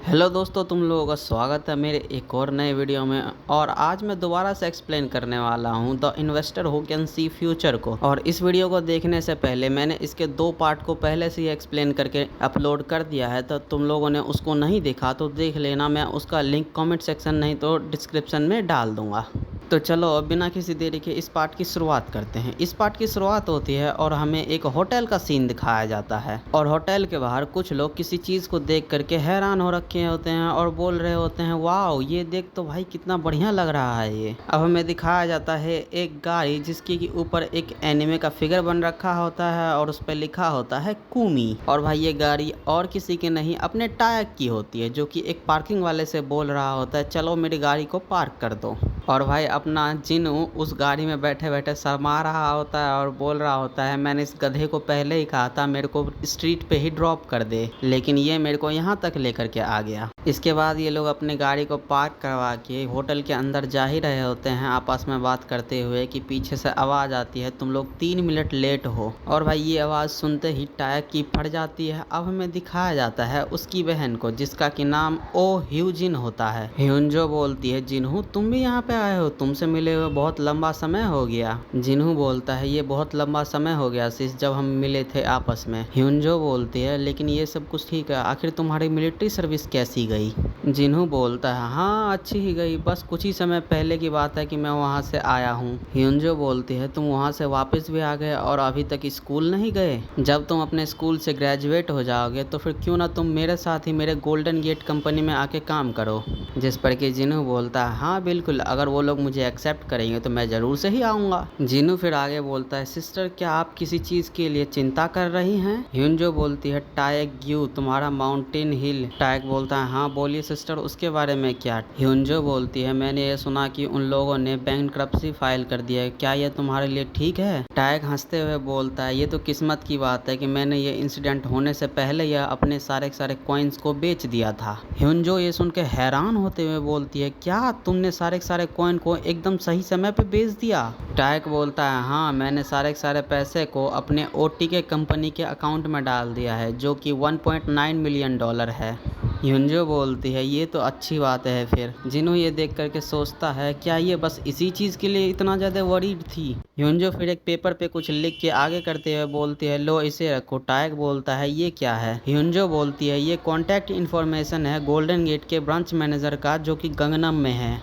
Hello दोस्तों, तुम लोगों का स्वागत है मेरे एक और नए वीडियो में। और आज मैं दोबारा से एक्सप्लेन करने वाला हूं the investor who can see future को। और इस वीडियो को देखने से पहले मैंने इसके दो पार्ट को पहले से ही एक्सप्लेन करके अपलोड कर दिया है, तो तुम लोगों ने उसको नहीं देखा तो देख लेना। मैं उसका लिंक कमेंट सेक्शन नहीं तो डिस्क्रिप्शन में डाल दूँगा। तो चलो अब बिना किसी देरी के इस पार्ट की शुरुआत करते हैं। इस पार्ट की शुरुआत होती है और हमें एक होटल का सीन दिखाया जाता है। और होटल के बाहर कुछ लोग किसी चीज़ को देख करके हैरान हो रखे होते हैं और बोल रहे होते हैं, वाओ ये देख तो भाई कितना बढ़िया लग रहा है ये। अब हमें दिखाया जाता है एक गाड़ी जिसके के ऊपर एक एनिमे का फिगर बन रखा होता है और उस पर लिखा होता है कुमी। और भाई ये गाड़ी और किसी की नहीं अपने टायक की होती है, जो कि एक पार्किंग वाले से बोल रहा होता है, चलो मेरी गाड़ी को पार्क कर दो। और भाई अपना जिनू उस गाड़ी में बैठे बैठे शर्मा रहा होता है और बोल रहा होता है, मैंने इस गधे को पहले ही कहा था मेरे को स्ट्रीट पे ही ड्रॉप कर दे, लेकिन ये मेरे को यहाँ तक लेकर के आ गया। इसके बाद ये लोग अपनी गाड़ी को पार्क करवा के होटल के अंदर जा ही रहे होते हैं, आपस में बात करते हुए कि पीछे से आवाज़ आती है, तुम लोग 3 मिनट लेट हो। और भाई ये आवाज़ सुनते ही टायर की फट जाती है। अब हमें दिखाया जाता है उसकी बहन को, जिसका कि नाम ओ ह्यूजिन होता है। ह्यूंजो बोलती है, जिन्हू तुम भी यहाँ पे आए हो, तुमसे मिले हुए बहुत लंबा समय हो गया। जिन्हू बोलता है, ये बहुत लंबा समय हो गया सिस, जब हम मिले थे आपस में। ह्यूंजो बोलती है, लेकिन ये सब कुछ ठीक है, आखिर तुम्हारी मिलिट्री सर्विस कैसी गई? जिन्हू बोलता है, हाँ अच्छी ही गई, बस कुछ ही समय पहले की बात है कि मैं वहाँ से आया हूँ। ह्यूंजो बोलती है, तुम वहाँ से वापस भी आ गए और अभी तक स्कूल नहीं गए? जब तुम अपने स्कूल से ग्रेजुएट हो जाओगे तो फिर क्यों ना तुम मेरे साथ ही मेरे गोल्डन गेट कंपनी में आके काम करो। जिस पर कि जिन्हू बोलता है, हाँ बिल्कुल, अगर वो लोग मुझे एक्सेप्ट करेंगे तो मैं ज़रूर से ही आऊँगा। जिन्हू फिर आगे बोलता है, सिस्टर क्या आप किसी चीज़ के लिए चिंता कर रही हैं? ह्यूंजो बोलती है, टायक ग्यू तुम्हारा माउंटेन हिल। टायक बोलता है, हाँ बोलिए सिस्टर, उसके बारे में क्या? ह्यूंजो बोलती है, मैंने ये सुना कि उन लोगों ने बैंकरप्सी फाइल कर दिया है, क्या ये तुम्हारे लिए ठीक है? टायक हंसते हुए बोलता है, ये तो किस्मत की बात है कि मैंने ये इंसिडेंट होने से पहले यह अपने सारे कॉइन्स को बेच दिया था। ह्यूंजो ये सुन के हैरान होते हुए बोलती है, क्या तुमने सारे कॉइन को एकदम सही समय पे बेच दिया? टायक बोलता है, हाँ मैंने सारे पैसे को अपने ओटीके कंपनी के अकाउंट में डाल दिया है, जो कि $1.9 मिलियन है। ह्यूंजो बोलती है, ये तो अच्छी बात है। फिर जिन्हों ये देख करके सोचता है, क्या ये बस इसी चीज़ के लिए इतना ज़्यादा वरीड थी? ह्यूंजो फिर एक पेपर पे कुछ लिख के आगे करते हुए बोलती है, लो इसे रखो। टायक बोलता है, ये क्या है? ह्यूंजो बोलती है, ये कॉन्टैक्ट इन्फॉर्मेशन है गोल्डन गेट के ब्रांच मैनेजर का, जो कि गंगनम में है।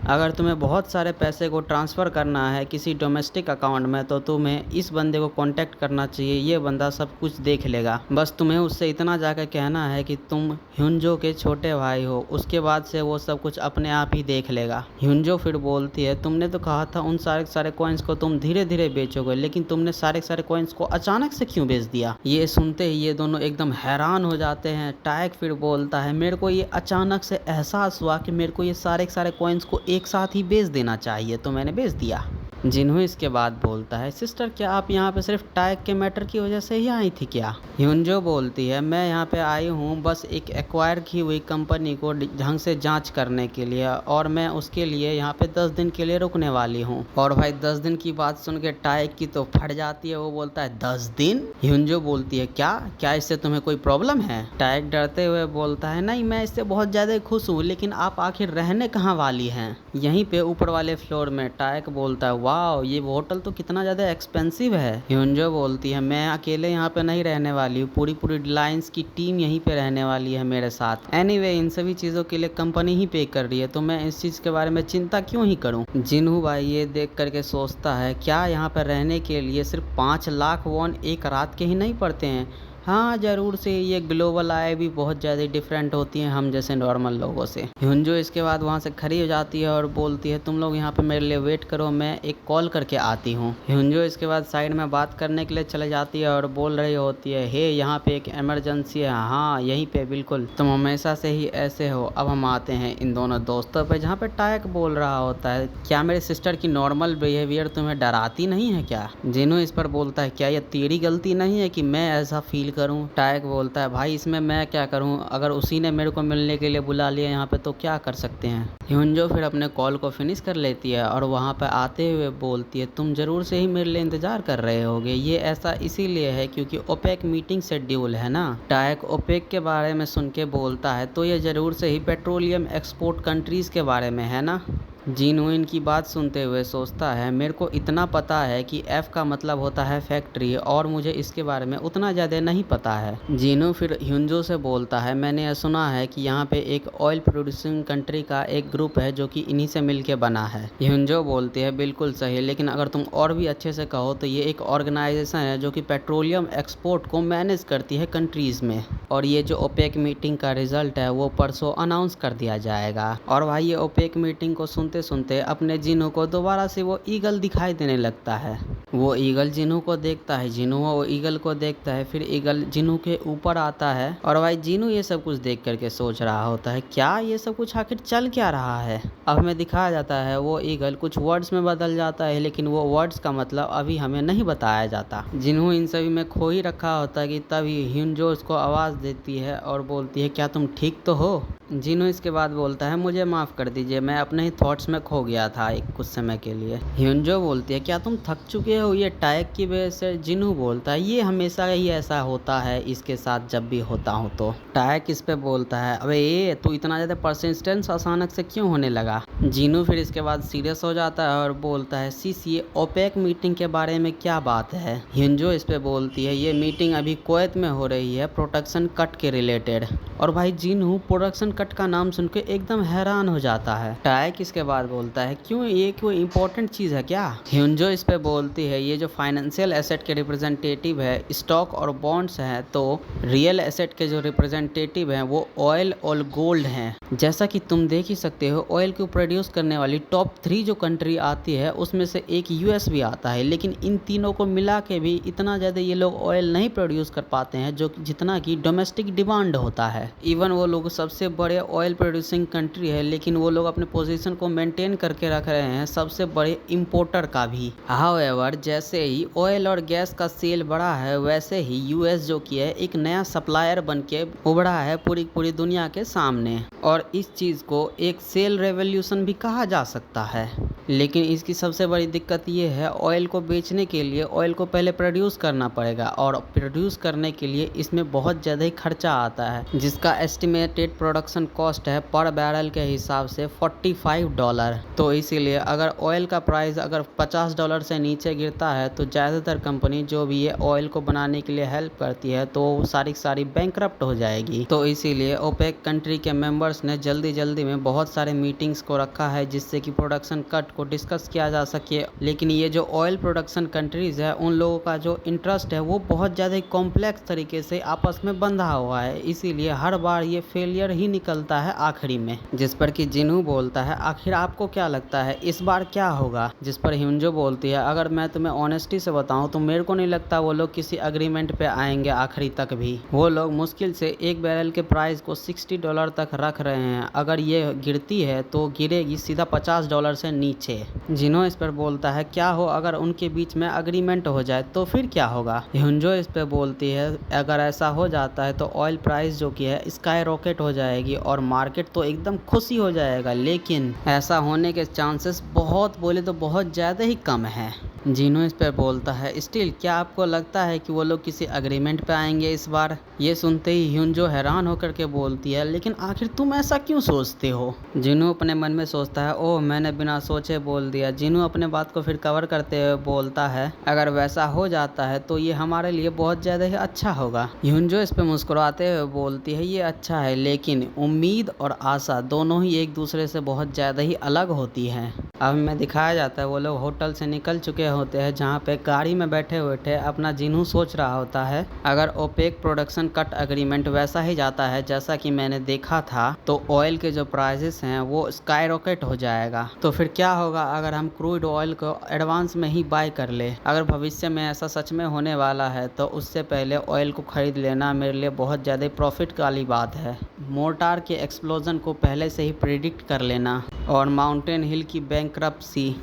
अगर तुम्हें बहुत सारे पैसे को ट्रांसफ़र करना है किसी डोमेस्टिक अकाउंट में तो तुम्हें इस बंदे को कांटेक्ट करना चाहिए, ये बंदा सब कुछ देख लेगा। बस तुम्हें उससे इतना जाकर कहना है कि तुम ह्यूंजो के छोटे भाई हो, उसके बाद से वो सब कुछ अपने आप ही देख लेगा। ह्यूंजो फिर बोलती है, तुमने तो कहा था उन सारे कॉइन्स को तुम धीरे धीरे बेचोगे, लेकिन तुमने सारे कॉइन्स को अचानक से क्यों बेच दिया? ये सुनते ही ये दोनों एकदम हैरान हो जाते हैं। टायक फिर बोलता है, मेरे को ये अचानक से एहसास हुआ कि मेरे को ये सारे कॉइन्स को एक साथ ही बेच देना चाहिए, तो मैंने बेच दिया। जिन्हों इसके बाद बोलता है, सिस्टर क्या आप यहाँ पे सिर्फ टायक के मैटर की वजह से ही आई थी क्या? ह्यूंजो बोलती है, मैं यहाँ पे आई हूँ बस एक एक्वायर की हुई कंपनी को ढंग से जांच करने के लिए, और मैं उसके लिए यहाँ पे 10 दिन के लिए रुकने वाली हूँ। और भाई 10 दिन की बात सुन के टायक की तो फट जाती है, वो बोलता है 10 दिन? ह्यूंजो बोलती है, क्या इससे तुम्हें कोई प्रॉब्लम है? टायक डरते हुए बोलता है, नहीं मैं इससे बहुत ज़्यादा खुश हूँ, लेकिन आप आखिर रहने कहाँ वाली हैं? यहीं पे ऊपर वाले फ्लोर में। टायक बोलता है, वाओ ये होटल तो कितना ज़्यादा एक्सपेंसिव है। ह्यूंजो बोलती है, मैं अकेले यहाँ पे नहीं रहने वाली हूँ, पूरी रिलायंस की टीम यहीं पे रहने वाली है मेरे साथ। एनीवे इन सभी चीज़ों के लिए कंपनी ही पे कर रही है, तो मैं इस चीज़ के बारे में चिंता क्यों ही करूँ? जिन्हू भाई ये देख करके सोचता है, क्या यहाँ पर रहने के लिए सिर्फ 5 लाख वॉन एक रात के ही नहीं पड़ते हैं? हाँ ज़रूर से, ये ग्लोबल आय भी बहुत ज़्यादा डिफरेंट होती हैं हम जैसे नॉर्मल लोगों से। ह्यूंजो इसके बाद वहाँ से खड़ी हो जाती है और बोलती है, तुम लोग यहाँ पे मेरे लिए वेट करो, मैं एक कॉल करके आती हूँ। ह्यूंजो इसके बाद साइड में बात करने के लिए चले जाती है और बोल रही होती है, हे यहाँ पे एक इमरजेंसी है। हाँ यहीं पे, बिल्कुल, तुम हमेशा से ही ऐसे हो। अब हम आते हैं इन दोनों दोस्तों पर, जहाँ पे टायक बोल रहा होता है, क्या मेरे सिस्टर की नॉर्मल बिहेवियर तुम्हें डराती नहीं है क्या? जिन्हों इस पर बोलता है, क्या ये तेरी गलती नहीं है कि मैं ऐसा फील करूं। टायक बोलता है भाई इसमें मैं क्या करूं, अगर उसी ने मेरे को मिलने के लिए बुला लिया यहाँ पे तो क्या कर सकते हैं। ह्युंजो फिर अपने कॉल को फिनिश कर लेती है और वहाँ पे आते हुए बोलती है तुम ज़रूर से ही मेरे लिए इंतज़ार कर रहे होगे, ये ऐसा इसीलिए है क्योंकि ओपेक मीटिंग शेड्यूल है ना। टायक ओपेक के बारे में सुन के बोलता है तो ये ज़रूर से ही पेट्रोलियम एक्सपोर्ट कंट्रीज़ के बारे में है ना। जीनू इनकी बात सुनते हुए सोचता है मेरे को इतना पता है कि एफ का मतलब होता है फैक्ट्री और मुझे इसके बारे में उतना ज़्यादा नहीं पता है। जीनू फिर ह्युंजो से बोलता है मैंने सुना है कि यहाँ पे एक ऑयल प्रोड्यूसिंग कंट्री का एक ग्रुप है जो कि इन्हीं से मिलके बना है। ह्युंजो बोलती है बिल्कुल सही, लेकिन अगर तुम और भी अच्छे से कहो तो ये एक ऑर्गेनाइजेशन है जो कि पेट्रोलियम एक्सपोर्ट को मैनेज करती है कंट्रीज़ में, और ये जो ओपेक मीटिंग का रिजल्ट है वो परसों अनाउंस कर दिया जाएगा। और भाई ये ओपेक मीटिंग को सुनते सुनते अपने जीनू को दोबारा से वो ईगल दिखाई देने लगता है। वो ईगल जीनू को देखता है, जीनू वो ईगल को देखता है, फिर ईगल जीनू के ऊपर आता है। और भाई जीनू ये सब कुछ देख करके सोच रहा होता है क्या ये सब कुछ आखिर चल क्या रहा है। अब हमें दिखाया जाता है वो ईगल कुछ वर्ड्स में बदल जाता है, लेकिन वो वर्ड्स का मतलब अभी हमें नहीं बताया जाता। जीनू इन सभी में खो ही रखा होता है कि तभी ह्युंजो उसको आवाज़ देती है और बोलती है क्या तुम ठीक तो हो। जीनू इसके बाद बोलता है मुझे माफ़ कर दीजिए, मैं अपने ही थॉट्स में खो गया था एक कुछ समय के लिए। ह्युंजो बोलती है क्या तुम थक चुके हो ये टायक की वजह से। जीनू बोलता है ये हमेशा ही ऐसा होता है इसके साथ जब भी होता हूँ तो। टायक इस पे बोलता है अबे ये तू इतना ज़्यादा परसिस्टेंस अचानक से क्यों होने लगा। जीनू फिर इसके बाद सीरियस हो जाता है और बोलता है सीस ये ओपेक मीटिंग के बारे में क्या बात है। ह्युंजो इस पे बोलती है ये मीटिंग अभी कुवैत में हो रही है प्रोडक्शन कट के रिलेटेड। और भाई जीनू प्रोडक्शन कट का नाम सुन के एकदम हैरान हो जाता है। टायक इसके बाद बोलता है क्यों ये कोई इंपॉर्टेंट चीज़ है क्या। ह्युंजो इस पे बोलती है ये जो फाइनेंशियल एसेट के रिप्रेजेंटेटिव है स्टॉक और बॉन्ड्स हैं, तो रियल एसेट के जो रिप्रेजेंटेटिव हैं वो ऑयल और गोल्ड हैं। जैसा कि तुम देख ही सकते हो ऑयल को प्रोड्यूस करने वाली टॉप 3 जो कंट्री आती है उसमें से एक यूएस भी आता है, लेकिन इन तीनों को मिला के भी इतना ज़्यादा ये लोग ऑयल नहीं प्रोड्यूस कर पाते हैं जो जितना कि डोमेस्टिक डिमांड होता है। इवन वो लोग सबसे बड़े ऑयल प्रोड्यूसिंग कंट्री है, लेकिन वो लोग अपने पोजीशन को मेंटेन करके रख रहे हैं सबसे बड़े इंपोर्टर का भी। हाउएवर जैसे ही ऑयल और गैस का सेल बढ़ा है वैसे ही यूएस जो कि है एक नया सप्लायर बन के उभरा है पूरी दुनिया के सामने, और इस चीज़ को एक सेल रेवोल्यूशन भी कहा जा सकता है। लेकिन इसकी सबसे बड़ी दिक्कत ये है ऑयल को बेचने के लिए ऑयल को पहले प्रोड्यूस करना पड़ेगा, और प्रोड्यूस करने के लिए इसमें बहुत ज़्यादा ही खर्चा आता है जिसका एस्टिमेटेड प्रोडक्शन कॉस्ट है पर बैरल के हिसाब से $45। तो इसीलिए अगर ऑयल का प्राइस अगर $50 से नीचे गिरता है तो ज़्यादातर कंपनी जो भी ये ऑयल को बनाने के लिए हेल्प करती है तो सारी बैंकरप्ट हो जाएगी। तो इसीलिए ओपेक कंट्री के मेंबर्स ने जल्दी में बहुत सारे मीटिंग्स को रखा है जिससे कि प्रोडक्शन कट को डिस्कस किया जा सके। लेकिन ये जो ऑयल प्रोडक्शन कंट्रीज़ है उन लोगों का जो इंटरेस्ट है वो बहुत ज़्यादा कॉम्प्लेक्स तरीके से आपस में बंधा हुआ है, इसीलिए हर बार ये फेलियर ही निकलता है आखिरी में। जिस पर कि जीनू बोलता है आखिर आपको क्या लगता है इस बार क्या होगा। जिस पर ह्युंजो बोलती है अगर मैं तुम्हें ऑनेस्टी से बताऊं तो मेरे को नहीं लगता वो लोग किसी एग्रीमेंट पे आएंगे आखिरी तक भी। वो लोग मुश्किल से एक बैरल के प्राइस को $60 तक रख रहे हैं, अगर ये गिरती है तो गिरेगी सीधा $50 से नीचे। जिनो इस पर बोलता है क्या हो अगर उनके बीच में एग्रीमेंट हो जाए तो फिर क्या होगा। ह्युंजो इस पर बोलती है अगर ऐसा हो जाता है तो ऑयल प्राइस जो कि है स्काई रॉकेट हो जाएगी और मार्केट तो एकदम खुशी हो जाएगा, लेकिन ऐसा होने के चांसेस बहुत बोले तो बहुत ज़्यादा ही कम है। जीनो इस पर बोलता है स्टिल क्या आपको लगता है कि वो लोग किसी एग्रीमेंट पे आएंगे इस बार। ये सुनते ही ह्युंजो हैरान होकर के बोलती है लेकिन आखिर तुम ऐसा क्यों सोचते हो। जीनो अपने मन में सोचता है ओह मैंने बिना सोचे बोल दिया। जीनो अपने बात को फिर कवर करते हुए बोलता है अगर वैसा हो जाता है तो ये हमारे लिए बहुत ज़्यादा ही अच्छा होगा। ह्युंजो इस पर मुस्कुराते हुए बोलती है ये अच्छा है, लेकिन उम्मीद और आशा दोनों ही एक दूसरे से बहुत ज़्यादा ही अलग होती हैं। अब में दिखाया जाता है वो लोग होटल से निकल चुके होते हैं जहाँ पे गाड़ी में बैठे हुए अपना जीनू सोच रहा होता है अगर ओपेक प्रोडक्शन कट एग्रीमेंट वैसा ही जाता है जैसा कि मैंने देखा था तो ऑयल के जो प्राइसेस हैं वो स्काई रॉकेट हो जाएगा। तो फिर क्या होगा अगर हम क्रूड ऑयल को एडवांस में ही बाय कर ले। अगर भविष्य में ऐसा सच में होने वाला है तो उससे पहले ऑयल को खरीद लेना मेरे लिए बहुत ज़्यादा प्रॉफिट वाली बात है। मोर्टार के एक्सप्लोजन को पहले से ही प्रिडिक्ट कर लेना और माउंटेन हिल की बैंकरप्सी,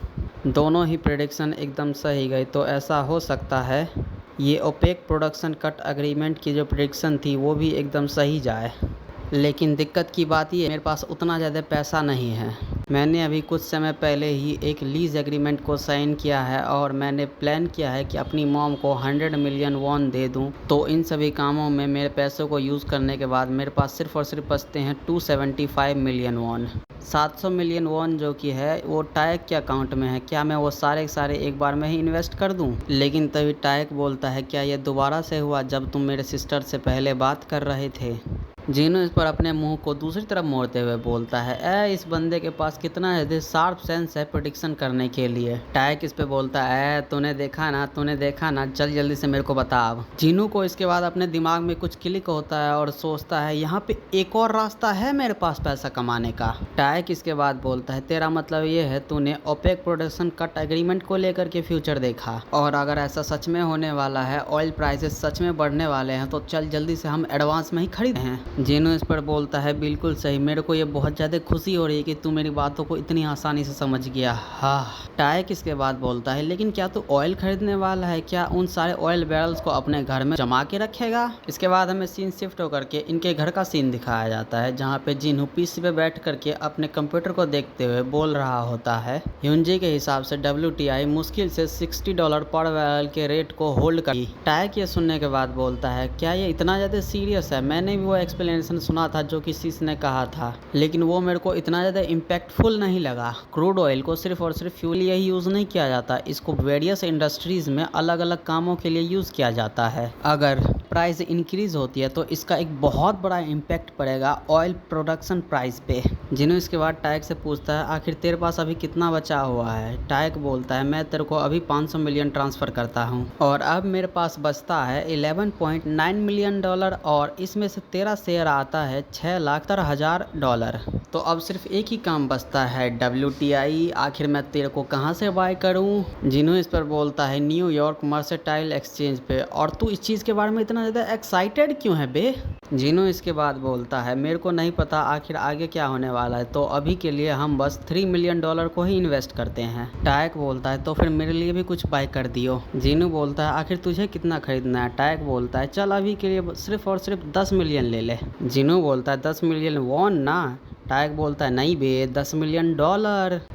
दोनों ही प्रेडिक्शन एकदम सही गई। तो ऐसा हो सकता है ये ओपेक प्रोडक्शन कट एग्रीमेंट की जो प्रेडिक्शन थी वो भी एकदम सही जाए। लेकिन दिक्कत की बात ये, मेरे पास उतना ज़्यादा पैसा नहीं है। मैंने अभी कुछ समय पहले ही एक लीज़ एग्रीमेंट को साइन किया है और मैंने प्लान किया है कि अपनी मॉम को 100 मिलियन वॉन दे दूं। तो इन सभी कामों में मेरे पैसों को यूज़ करने के बाद मेरे पास सिर्फ़ और सिर्फ बचते हैं 275 मिलियन वॉन। 700 मिलियन वॉन जो कि है वो टायक के अकाउंट में है। क्या मैं वो सारे सारे एक बार में ही इन्वेस्ट कर दूं? लेकिन तभी टायक बोलता है, क्या ये दोबारा से हुआ जब तुम मेरे सिस्टर से पहले बात कर रहे थे? जीनू इस पर अपने मुंह को दूसरी तरफ मोड़ते हुए बोलता है, इस बंदे के पास कितना है शार्प सेंस है प्रेडिक्शन करने के लिए। टायक इस पे बोलता है, तूने देखा ना, चल जल्दी से मेरे को बता अब। जीनू को इसके बाद अपने दिमाग में कुछ क्लिक होता है और सोचता है, यहाँ पे एक और रास्ता है मेरे पास पैसा कमाने का। टायक इसके बाद बोलता है, तेरा मतलब ये है तूने ओपेक प्रोडक्शन कट एग्रीमेंट को लेकर के फ्यूचर देखा, और अगर ऐसा सच में होने वाला है, ऑयल प्राइसेस सच में बढ़ने वाले हैं, तो चल जल्दी से हम एडवांस में ही खरीद हैं। जीनू इस पर बोलता है, बिल्कुल सही, मेरे को ये बहुत ज़्यादा खुशी हो रही है कि तू मेरी बातों को इतनी आसानी से समझ गया। हाँ। टायक इसके बाद बोलता है, लेकिन क्या तू ऑयल खरीदने वाला है? क्या उन सारे ऑयल बैरल्स को अपने घर में जमा के रखेगा? इसके बाद हमें सीन शिफ्ट होकर के इनके घर का सीन दिखाया जाता है, जहाँ पे जीनू पीसी पे बैठ करके अपने कंप्यूटर को देखते हुए बोल रहा होता है, ह्यूंजी के हिसाब से WTI मुश्किल से $60 पर बैरल के रेट को होल्ड कर। टायक ये सुनने के बाद बोलता है, क्या ये इतना ज़्यादा सीरियस है? मैंने भी वो एक्सप्लेनेशन सुना था जो कि सीस ने कहा था, लेकिन वो मेरे को इतना ज़्यादा इम्पैक्टफुल नहीं लगा। क्रूड ऑयल को सिर्फ और सिर्फ फ्यूल ही यूज़ नहीं किया जाता, इसको वेरियस इंडस्ट्रीज़ में अलग अलग कामों के लिए यूज़ किया जाता है। अगर प्राइस इंक्रीज होती है तो इसका एक बहुत बड़ा इम्पैक्ट पड़ेगा ऑयल प्रोडक्शन प्राइस पे। जिन्हों इसके बाद टायक से पूछता है, आखिर तेरे पास अभी कितना बचा हुआ है? टायक बोलता है, मैं तेरे को अभी 500 मिलियन ट्रांसफ़र करता हूँ, और अब मेरे पास बचता है $11.9 मिलियन, और इसमें से तेरा शेयर आता है $6,70,000। तो अब सिर्फ एक ही काम बचता है, WTI। आखिर मैं तेरे को कहाँ से बाय करूँ? जिन्हों इस पर बोलता है, न्यूयॉर्क मर्सेंटाइल एक्सचेंज पे। और तू इस चीज़ के बारे में इतना ज़्यादा एक्साइटेड क्यों है बे? जिन्हों इसके बाद बोलता है, मेरे को नहीं पता आखिर आगे क्या होने वाला है, तो अभी के लिए हम बस $3 मिलियन को ही इन्वेस्ट करते हैं। टायक बोलता है, तो फिर मेरे लिए भी कुछ बाय कर दियो। जिन्हों बोलता है, आखिर तुझे कितना खरीदना है? टायक बोलता है, चल अभी के लिए सिर्फ और सिर्फ 10 मिलियन ले ले। जिन्हों बोलता है, 10 मिलियन वॉन ना? टायक बोलता है, नहीं बे, $10 मिलियन।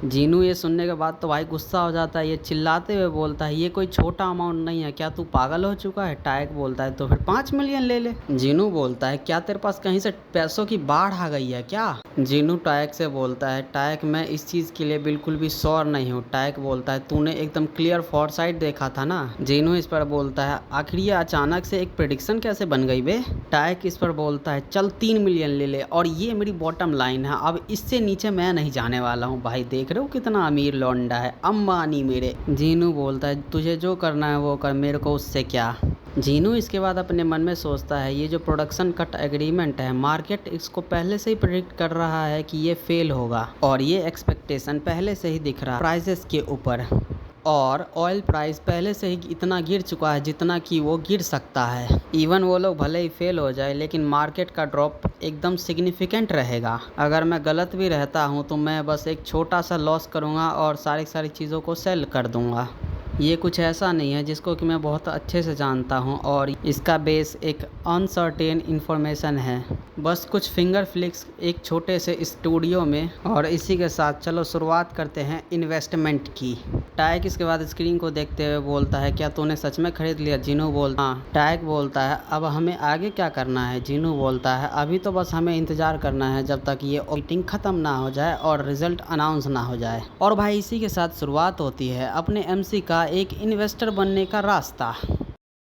जीनू ये सुनने के बाद तो भाई गुस्सा हो जाता है, ये चिल्लाते हुए बोलता है, ये कोई छोटा अमाउंट नहीं है, क्या तू पागल हो चुका है? टायक बोलता है, तो फिर 5 मिलियन ले ले। जीनू बोलता है, क्या तेरे पास कहीं से पैसों की बाढ़ आ गई है क्या? जीनू टायक से बोलता है, टायक मैं इस चीज़ के लिए बिल्कुल भी श्योर नहीं हूँ। टायक बोलता है, तूने एकदम क्लियर फॉरसाइट देखा था ना? जीनू इस पर बोलता है, आखिर ये अचानक से एक प्रेडिक्शन कैसे बन गई बे? टायक इस पर बोलता है, चल 3 मिलियन ले ले, और ये मेरी बॉटम लाइन है, अब इससे नीचे मैं नहीं जाने वाला हूँ। भाई देख रहे हो कितना अमीर लौंडा है, अंबानी मेरे। जीनू बोलता है, तुझे जो करना है वो कर, मेरे को उससे क्या। जीनू इसके बाद अपने मन में सोचता है, ये जो प्रोडक्शन कट एग्रीमेंट है, मार्केट इसको पहले से ही प्रेडिक्ट कर रहा है कि ये फेल होगा, और ये एक्सपेक्टेशन पहले से ही दिख रहा है प्राइसेस के ऊपर, और ऑयल प्राइस पहले से ही इतना गिर चुका है जितना कि वो गिर सकता है। इवन वो लोग भले ही फेल हो जाए, लेकिन मार्केट का ड्रॉप एकदम सिग्निफिकेंट रहेगा। अगर मैं गलत भी रहता हूँ तो मैं बस एक छोटा सा लॉस करूँगा और सारी चीज़ों को सेल कर दूँगा। ये कुछ ऐसा नहीं है जिसको कि मैं बहुत अच्छे से जानता हूँ, और इसका बेस एक अनसर्टेन इन्फॉर्मेशन है, बस कुछ फिंगर फ्लिक्स एक छोटे से स्टूडियो में। और इसी के साथ चलो शुरुआत करते हैं इन्वेस्टमेंट की। टायक इसके बाद स्क्रीन को देखते हुए बोलता है, क्या तूने सच में खरीद लिया? जीनू बोलता है, हाँ। टायक बोलता है, अब हमें आगे क्या करना है? जीनू बोलता है, अभी तो बस हमें इंतज़ार करना है जब तक ये मीटिंग ख़त्म ना हो जाए और रिजल्ट अनाउंस ना हो जाए। और भाई इसी के साथ शुरुआत होती है अपने MC का एक इन्वेस्टर बनने का रास्ता।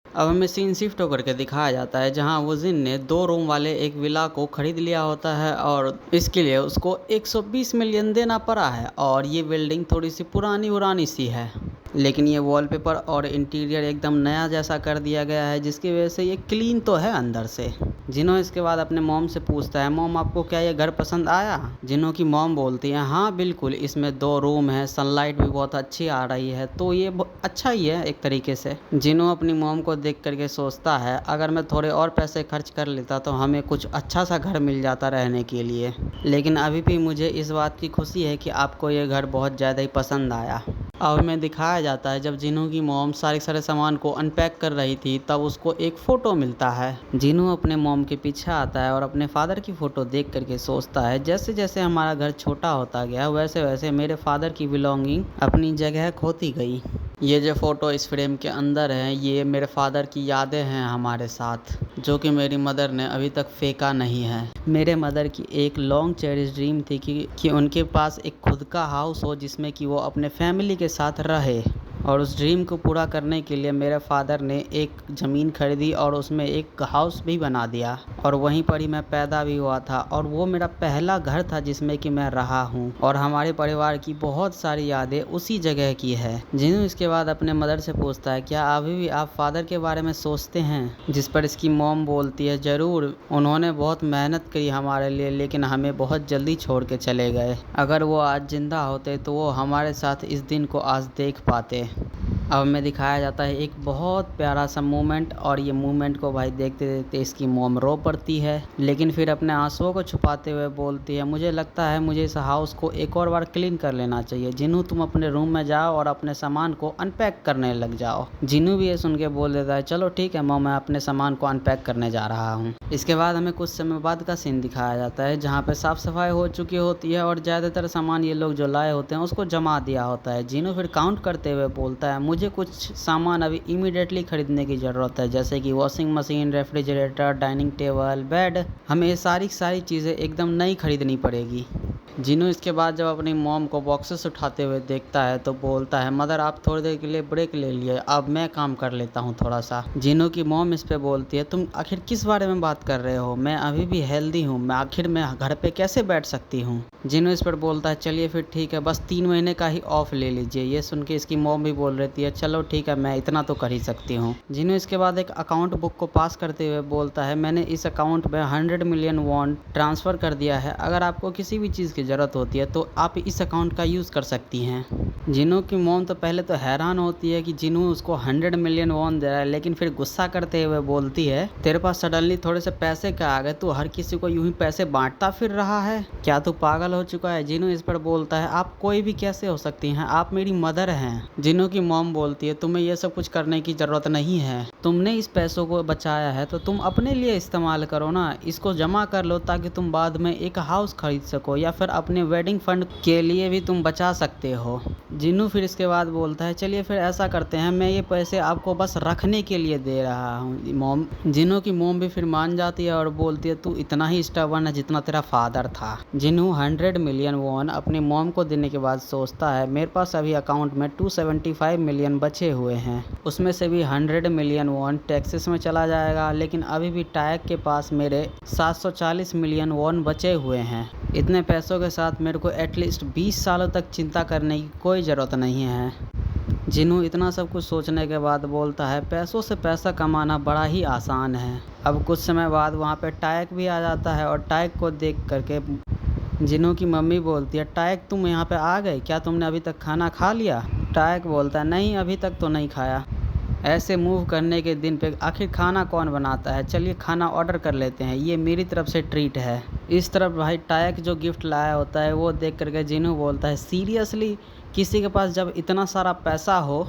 अब हमें सीन शिफ्ट होकर के दिखाया जाता है, जहां वुजिन ने 2 रूम वाले एक विला को खरीद लिया होता है, और इसके लिए उसको 120 मिलियन देना पड़ा है। और ये बिल्डिंग थोड़ी सी पुरानी सी है, लेकिन ये वॉलपेपर और इंटीरियर एकदम नया जैसा कर दिया गया है, जिसकी वजह से ये क्लीन तो है अंदर से। जिन्हों इसके बाद अपने मॉम से पूछता है, मॉम आपको क्या ये घर पसंद आया? जिन्हों की मॉम बोलती है, हाँ बिल्कुल, इसमें 2 रूम है, सनलाइट भी बहुत अच्छी आ रही है, तो ये अच्छा ही है एक तरीके से। जिन्हों अपनी मॉम को देख करके सोचता है, अगर मैं थोड़े और पैसे खर्च कर लेता तो हमें कुछ अच्छा सा घर मिल जाता रहने के लिए, लेकिन अभी भी मुझे इस बात की खुशी है कि आपको ये घर बहुत ज़्यादा ही पसंद आया। अब में दिखाया जाता है जब जिनू की मॉम सारे सामान को अनपैक कर रही थी, तब उसको एक फ़ोटो मिलता है। जिनू अपने मॉम के पीछे आता है और अपने फादर की फ़ोटो देख करके सोचता है, जैसे जैसे हमारा घर छोटा होता गया वैसे वैसे मेरे फादर की बिलोंगिंग अपनी जगह खोती गई। ये जो फ़ोटो इस फ्रेम के अंदर है, ये मेरे फादर की यादें हैं हमारे साथ, जो कि मेरी मदर ने अभी तक फेंका नहीं है। मेरे मदर की एक लॉन्ग चेरिश ड्रीम थी कि उनके पास एक खुद का हाउस हो जिसमें कि वो अपने फैमिली के साथ रहे, और उस ड्रीम को पूरा करने के लिए मेरे फादर ने एक ज़मीन खरीदी और उसमें एक हाउस भी बना दिया, और वहीं पर ही मैं पैदा भी हुआ था, और वो मेरा पहला घर था जिसमें कि मैं रहा हूँ, और हमारे परिवार की बहुत सारी यादें उसी जगह की है। जिन्हों इसके बाद अपने मदर से पूछता है, क्या अभी भी आप फादर के बारे में सोचते हैं? जिस पर इसकी मॉम बोलती है, ज़रूर, उन्होंने बहुत मेहनत करी हमारे लिए, लेकिन हमें बहुत जल्दी छोड़ के चले गए। अगर वो आज ज़िंदा होते तो वो हमारे साथ इस दिन को आज देख पाते। अब में दिखाया जाता है एक बहुत प्यारा सा मोमेंट, और ये मोमेंट को भाई देखते देखते इसकी मॉम रो पड़ती है, लेकिन फिर अपने आंसुओं को छुपाते हुए बोलती है, मुझे लगता है मुझे इस हाउस को एक और बार क्लीन कर लेना चाहिए। जिनू, तुम अपने रूम में जाओ और अपने सामान को अनपैक करने लग जाओ। जिनू भी ये सुन के बोल देता है, चलो ठीक है मॉम, मैं अपने सामान को अनपैक करने जा रहा हूँ। इसके बाद हमें कुछ समय बाद का सीन दिखाया जाता है जहाँ पे साफ सफाई हो चुकी होती है और ज़्यादातर सामान ये लोग जो लाए होते हैं उसको जमा दिया होता है। जिनू फिर काउंट करते हुए बोलता है, मुझे कुछ सामान अभी इमीडिएटली खरीदने की ज़रूरत है, जैसे कि washing machine, refrigerator, dining table, bed. हमें ये सारी चीज़ें एकदम नई खरीदनी पड़ेगी। जिनू इसके बाद जब अपनी मॉम को बॉक्सेस उठाते हुए देखता है तो बोलता है, मदर आप थोड़ी देर के लिए ब्रेक ले लिए, अब मैं काम कर लेता हूँ थोड़ा सा। जिनू की मॉम इस पे बोलती है, तुम आखिर किस बारे में बात कर रहे हो? मैं अभी भी हेल्दी हूँ, मैं आखिर मैं घर पे कैसे बैठ सकती हूँ? जिनू इस पर बोलता है, चलिए फिर ठीक है, बस 3 महीने का ही ऑफ ले लीजिए। ये सुन के इसकी मॉम भी बोल रही है, चलो ठीक है, मैं इतना तो कर ही सकती हूँ। जिनू इसके बाद एक अकाउंट बुक को पास करते हुए बोलता है, मैंने इस अकाउंट में 100 मिलियन वॉन ट्रांसफ़र कर दिया है, अगर आपको किसी भी चीज़ की ज़रूरत होती है तो आप इस अकाउंट का यूज़ कर सकती हैं। जिनू की मॉम तो पहले तो हैरान होती है कि जिनू उसको 100 मिलियन वॉन दे रहा है, लेकिन फिर गुस्सा करते हुए बोलती है, तेरे पास सडनली थोड़े से पैसे क्या आ गए? तू हर किसी को यूं ही पैसे बांटता फिर रहा है, क्या तू पागल हो चुका है? जिनू इस पर बोलता है, आप कोई भी कैसे हो सकती हैं, आप मेरी मदर हैं। जिनू की मॉम बोलती है, तुम्हें ये सब कुछ करने की ज़रूरत नहीं है, तुमने इस पैसों को बचाया है तो तुम अपने लिए इस्तेमाल करो ना, इसको जमा कर लो ताकि तुम बाद में एक हाउस खरीद सको, या फिर अपने वेडिंग फंड के लिए भी तुम बचा सकते हो। जिनू फिर इसके बाद बोलता है, चलिए फिर ऐसा करते हैं, मैं ये पैसे आपको बस रखने के लिए दे रहा हूँ मॉम। जिनू की मॉम भी फिर मान जाती है और बोलती है, तू इतना ही स्टबर्न है जितना तेरा फादर था। जिनू 100 मिलियन वॉन अपनी मॉम को देने के बाद सोचता है, मेरे पास अभी अकाउंट में 275 मिलियन बचे हुए हैं, उसमें से भी 100 मिलियन वॉन टैक्सेस में चला जाएगा, लेकिन अभी भी टाइक के पास मेरे 740 मिलियन वॉन बचे हुए हैं। इतने पैसों के साथ मेरे को एटलीस्ट 20 सालों तक चिंता करने की कोई ज़रूरत नहीं है। जिनू इतना सब कुछ सोचने के बाद बोलता है, पैसों से पैसा कमाना बड़ा ही आसान है। अब कुछ समय बाद वहाँ पे टाइक भी आ जाता है, और टाइक को देख करके जिनू की मम्मी बोलती है, टाइक तुम यहाँ पे आ गए, क्या तुमने अभी तक खाना खा लिया? टाइक बोलता है, नहीं अभी तक तो नहीं खाया। ऐसे मूव करने के दिन पे आखिर खाना कौन बनाता है, चलिए खाना ऑर्डर कर लेते हैं, ये मेरी तरफ से ट्रीट है। इस तरफ भाई टाइक जो गिफ्ट लाया होता है वो देख करके जिनू बोलता है, सीरियसली किसी के पास जब इतना सारा पैसा हो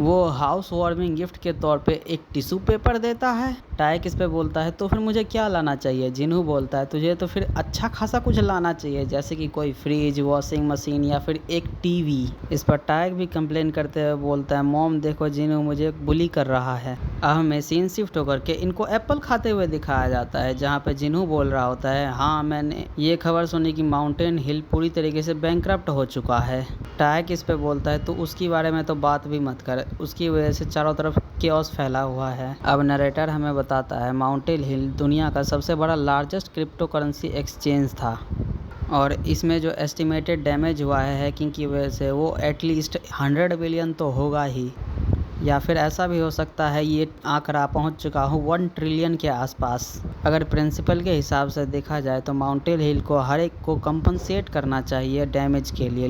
वो हाउस वार्मिंग गिफ्ट के तौर पे एक टिश्यू पेपर देता है? टाइक इस पे बोलता है, तो फिर मुझे क्या लाना चाहिए? जिनू बोलता है, तुझे तो फिर अच्छा खासा कुछ लाना चाहिए, जैसे कि कोई फ्रिज, वॉशिंग मशीन या फिर एक टीवी। इस पर टाइक भी कंप्लेन करते हुए बोलता है, मॉम देखो जिनू मुझे बुली कर रहा है। अब हमें सीन शिफ्ट होकर के इनको एप्पल खाते हुए दिखाया जाता है, जहाँ पे जिनू बोल रहा होता है, हाँ मैंने ये खबर सुनी कि माउंटेन हिल पूरी तरीके से बैंकरप्ट हो चुका है। टाइक इस पे बोलता है, तो उसके बारे में तो बात भी मत कर, उसकी वजह से चारों तरफ केओस फैला हुआ है। अब नरेटर हमें बताता है, माउंटेन हिल दुनिया का सबसे बड़ा लार्जेस्ट क्रिप्टो करेंसी एक्सचेंज था, और इसमें जो एस्टिमेटेड डैमेज हुआ है हैकिंग की वजह से वो एटलीस्ट 100 बिलियन तो होगा ही, या फिर ऐसा भी हो सकता है ये आंकड़ा पहुंच चुका हो 1 ट्रिलियन के आसपास। अगर प्रिंसिपल के हिसाब से देखा जाए तो माउंटेन हिल को हर एक को कंपनसेट करना चाहिए डैमेज के लिए,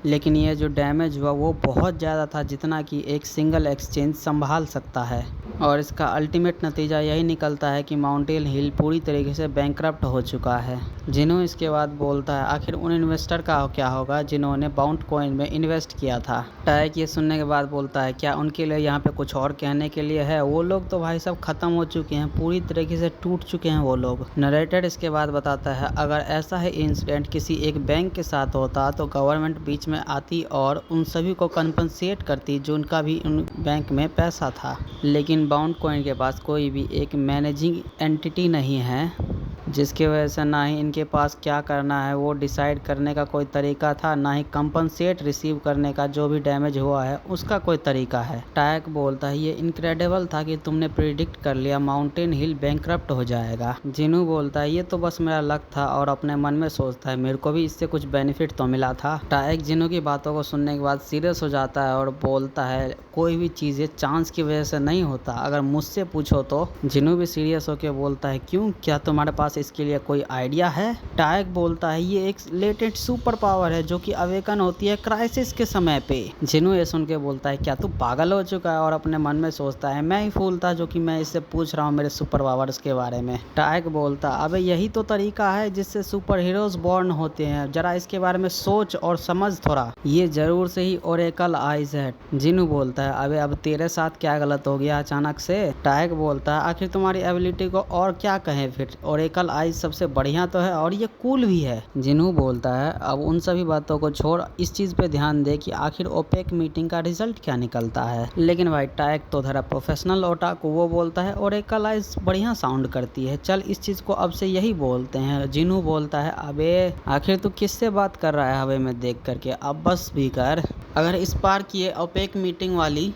लेकिन ये जो डैमेज हुआ वो बहुत ज़्यादा था जितना कि एक सिंगल एक्सचेंज संभाल सकता है, और इसका अल्टीमेट नतीजा यही निकलता है कि माउंटेन हिल पूरी तरीके से बैंकरप्ट हो चुका है। जिन्हों इसके बाद बोलता है आखिर उन इन्वेस्टर का क्या होगा जिन्होंने बाउंड कॉइन में इन्वेस्ट किया था। टाइक ये सुनने के बाद बोलता है क्या उनके लिए यहाँ पे कुछ और कहने के लिए है? वो लोग तो भाई साहब ख़त्म हो चुके हैं, पूरी तरीके से टूट चुके हैं वो लोग। नरेटर इसके बाद बताता है अगर ऐसा ही इंसिडेंट किसी एक बैंक के साथ होता तो गवर्नमेंट बीच में आती और उन सभी को कंपनसेट करती जिनका भी उन बैंक में पैसा था। लेकिन बाउंड कॉइन के पास कोई भी एक मैनेजिंग एंटिटी नहीं है, जिसकी वजह से ना ही इनके पास क्या करना है वो डिसाइड करने का कोई तरीका था, ना ही कंपनसेट रिसीव करने का जो भी डैमेज हुआ है उसका कोई तरीका है। टायक बोलता है ये इनक्रेडिबल था कि तुमने प्रिडिक्ट कर लिया माउंटेन हिल बैंकरप्ट हो जाएगा। जिनू बोलता है ये तो बस मेरा लक था और अपने मन में सोचता है मेरे को भी इससे कुछ बेनिफिट तो मिला था। टायक जिनू की बातों को सुनने के बाद सीरियस हो जाता है और बोलता है कोई भी चीज़ें चांस की वजह से नहीं होता, अगर मुझसे पूछो तो। जिनू भी सीरियस होकर बोलता है क्यों, क्या तुम्हारे पास इसके लिए कोई आइडिया है? टायक बोलता है ये एक लेटेंट सुपर पावर है जो कि अवेकन होती है क्राइसिस के समय पे। जिनू ये सुन के बोलता है क्या तू पागल हो चुका है? और अपने मन में सोचता है मैं ही फूल था जो कि मैं इससे पूछ रहा हूँ मेरे सुपर पावर्स के बारे में। टायक बोलता अबे यही तो तरीका है जिससे सुपर हीरोज बॉर्न होते हैं, जरा इसके बारे में सोच और समझ थोड़ा, ये जरूर से ही ओरेकल आइज है। जिनू बोलता है अबे अब तेरे साथ क्या गलत हो गया अचानक से? टायक बोलता है आखिर तुम्हारी एबिलिटी को और क्या कहें फिर, ओरेकल आइज सबसे बढ़िया तो है और ये कूल भी है। जिनू बोलता है अब उन सभी बातों को छोड़ इस चीज पे ध्यान दे कि आखिर ओपेक मीटिंग का रिजल्ट क्या निकलता है। लेकिन भाई टायक तो धरा प्रोफेशनल ओटाकू, वो बोलता है ओरेकल आइज बढ़िया साउंड करती है, चल इस चीज को अब से यही बोलते हैं। जिनू बोलता है अबे आखिर तू किससे बात कर रहा है हवे में देख करके, अब बस भी कर। अगर इस बार की ये ओपेक मीटिंग वाली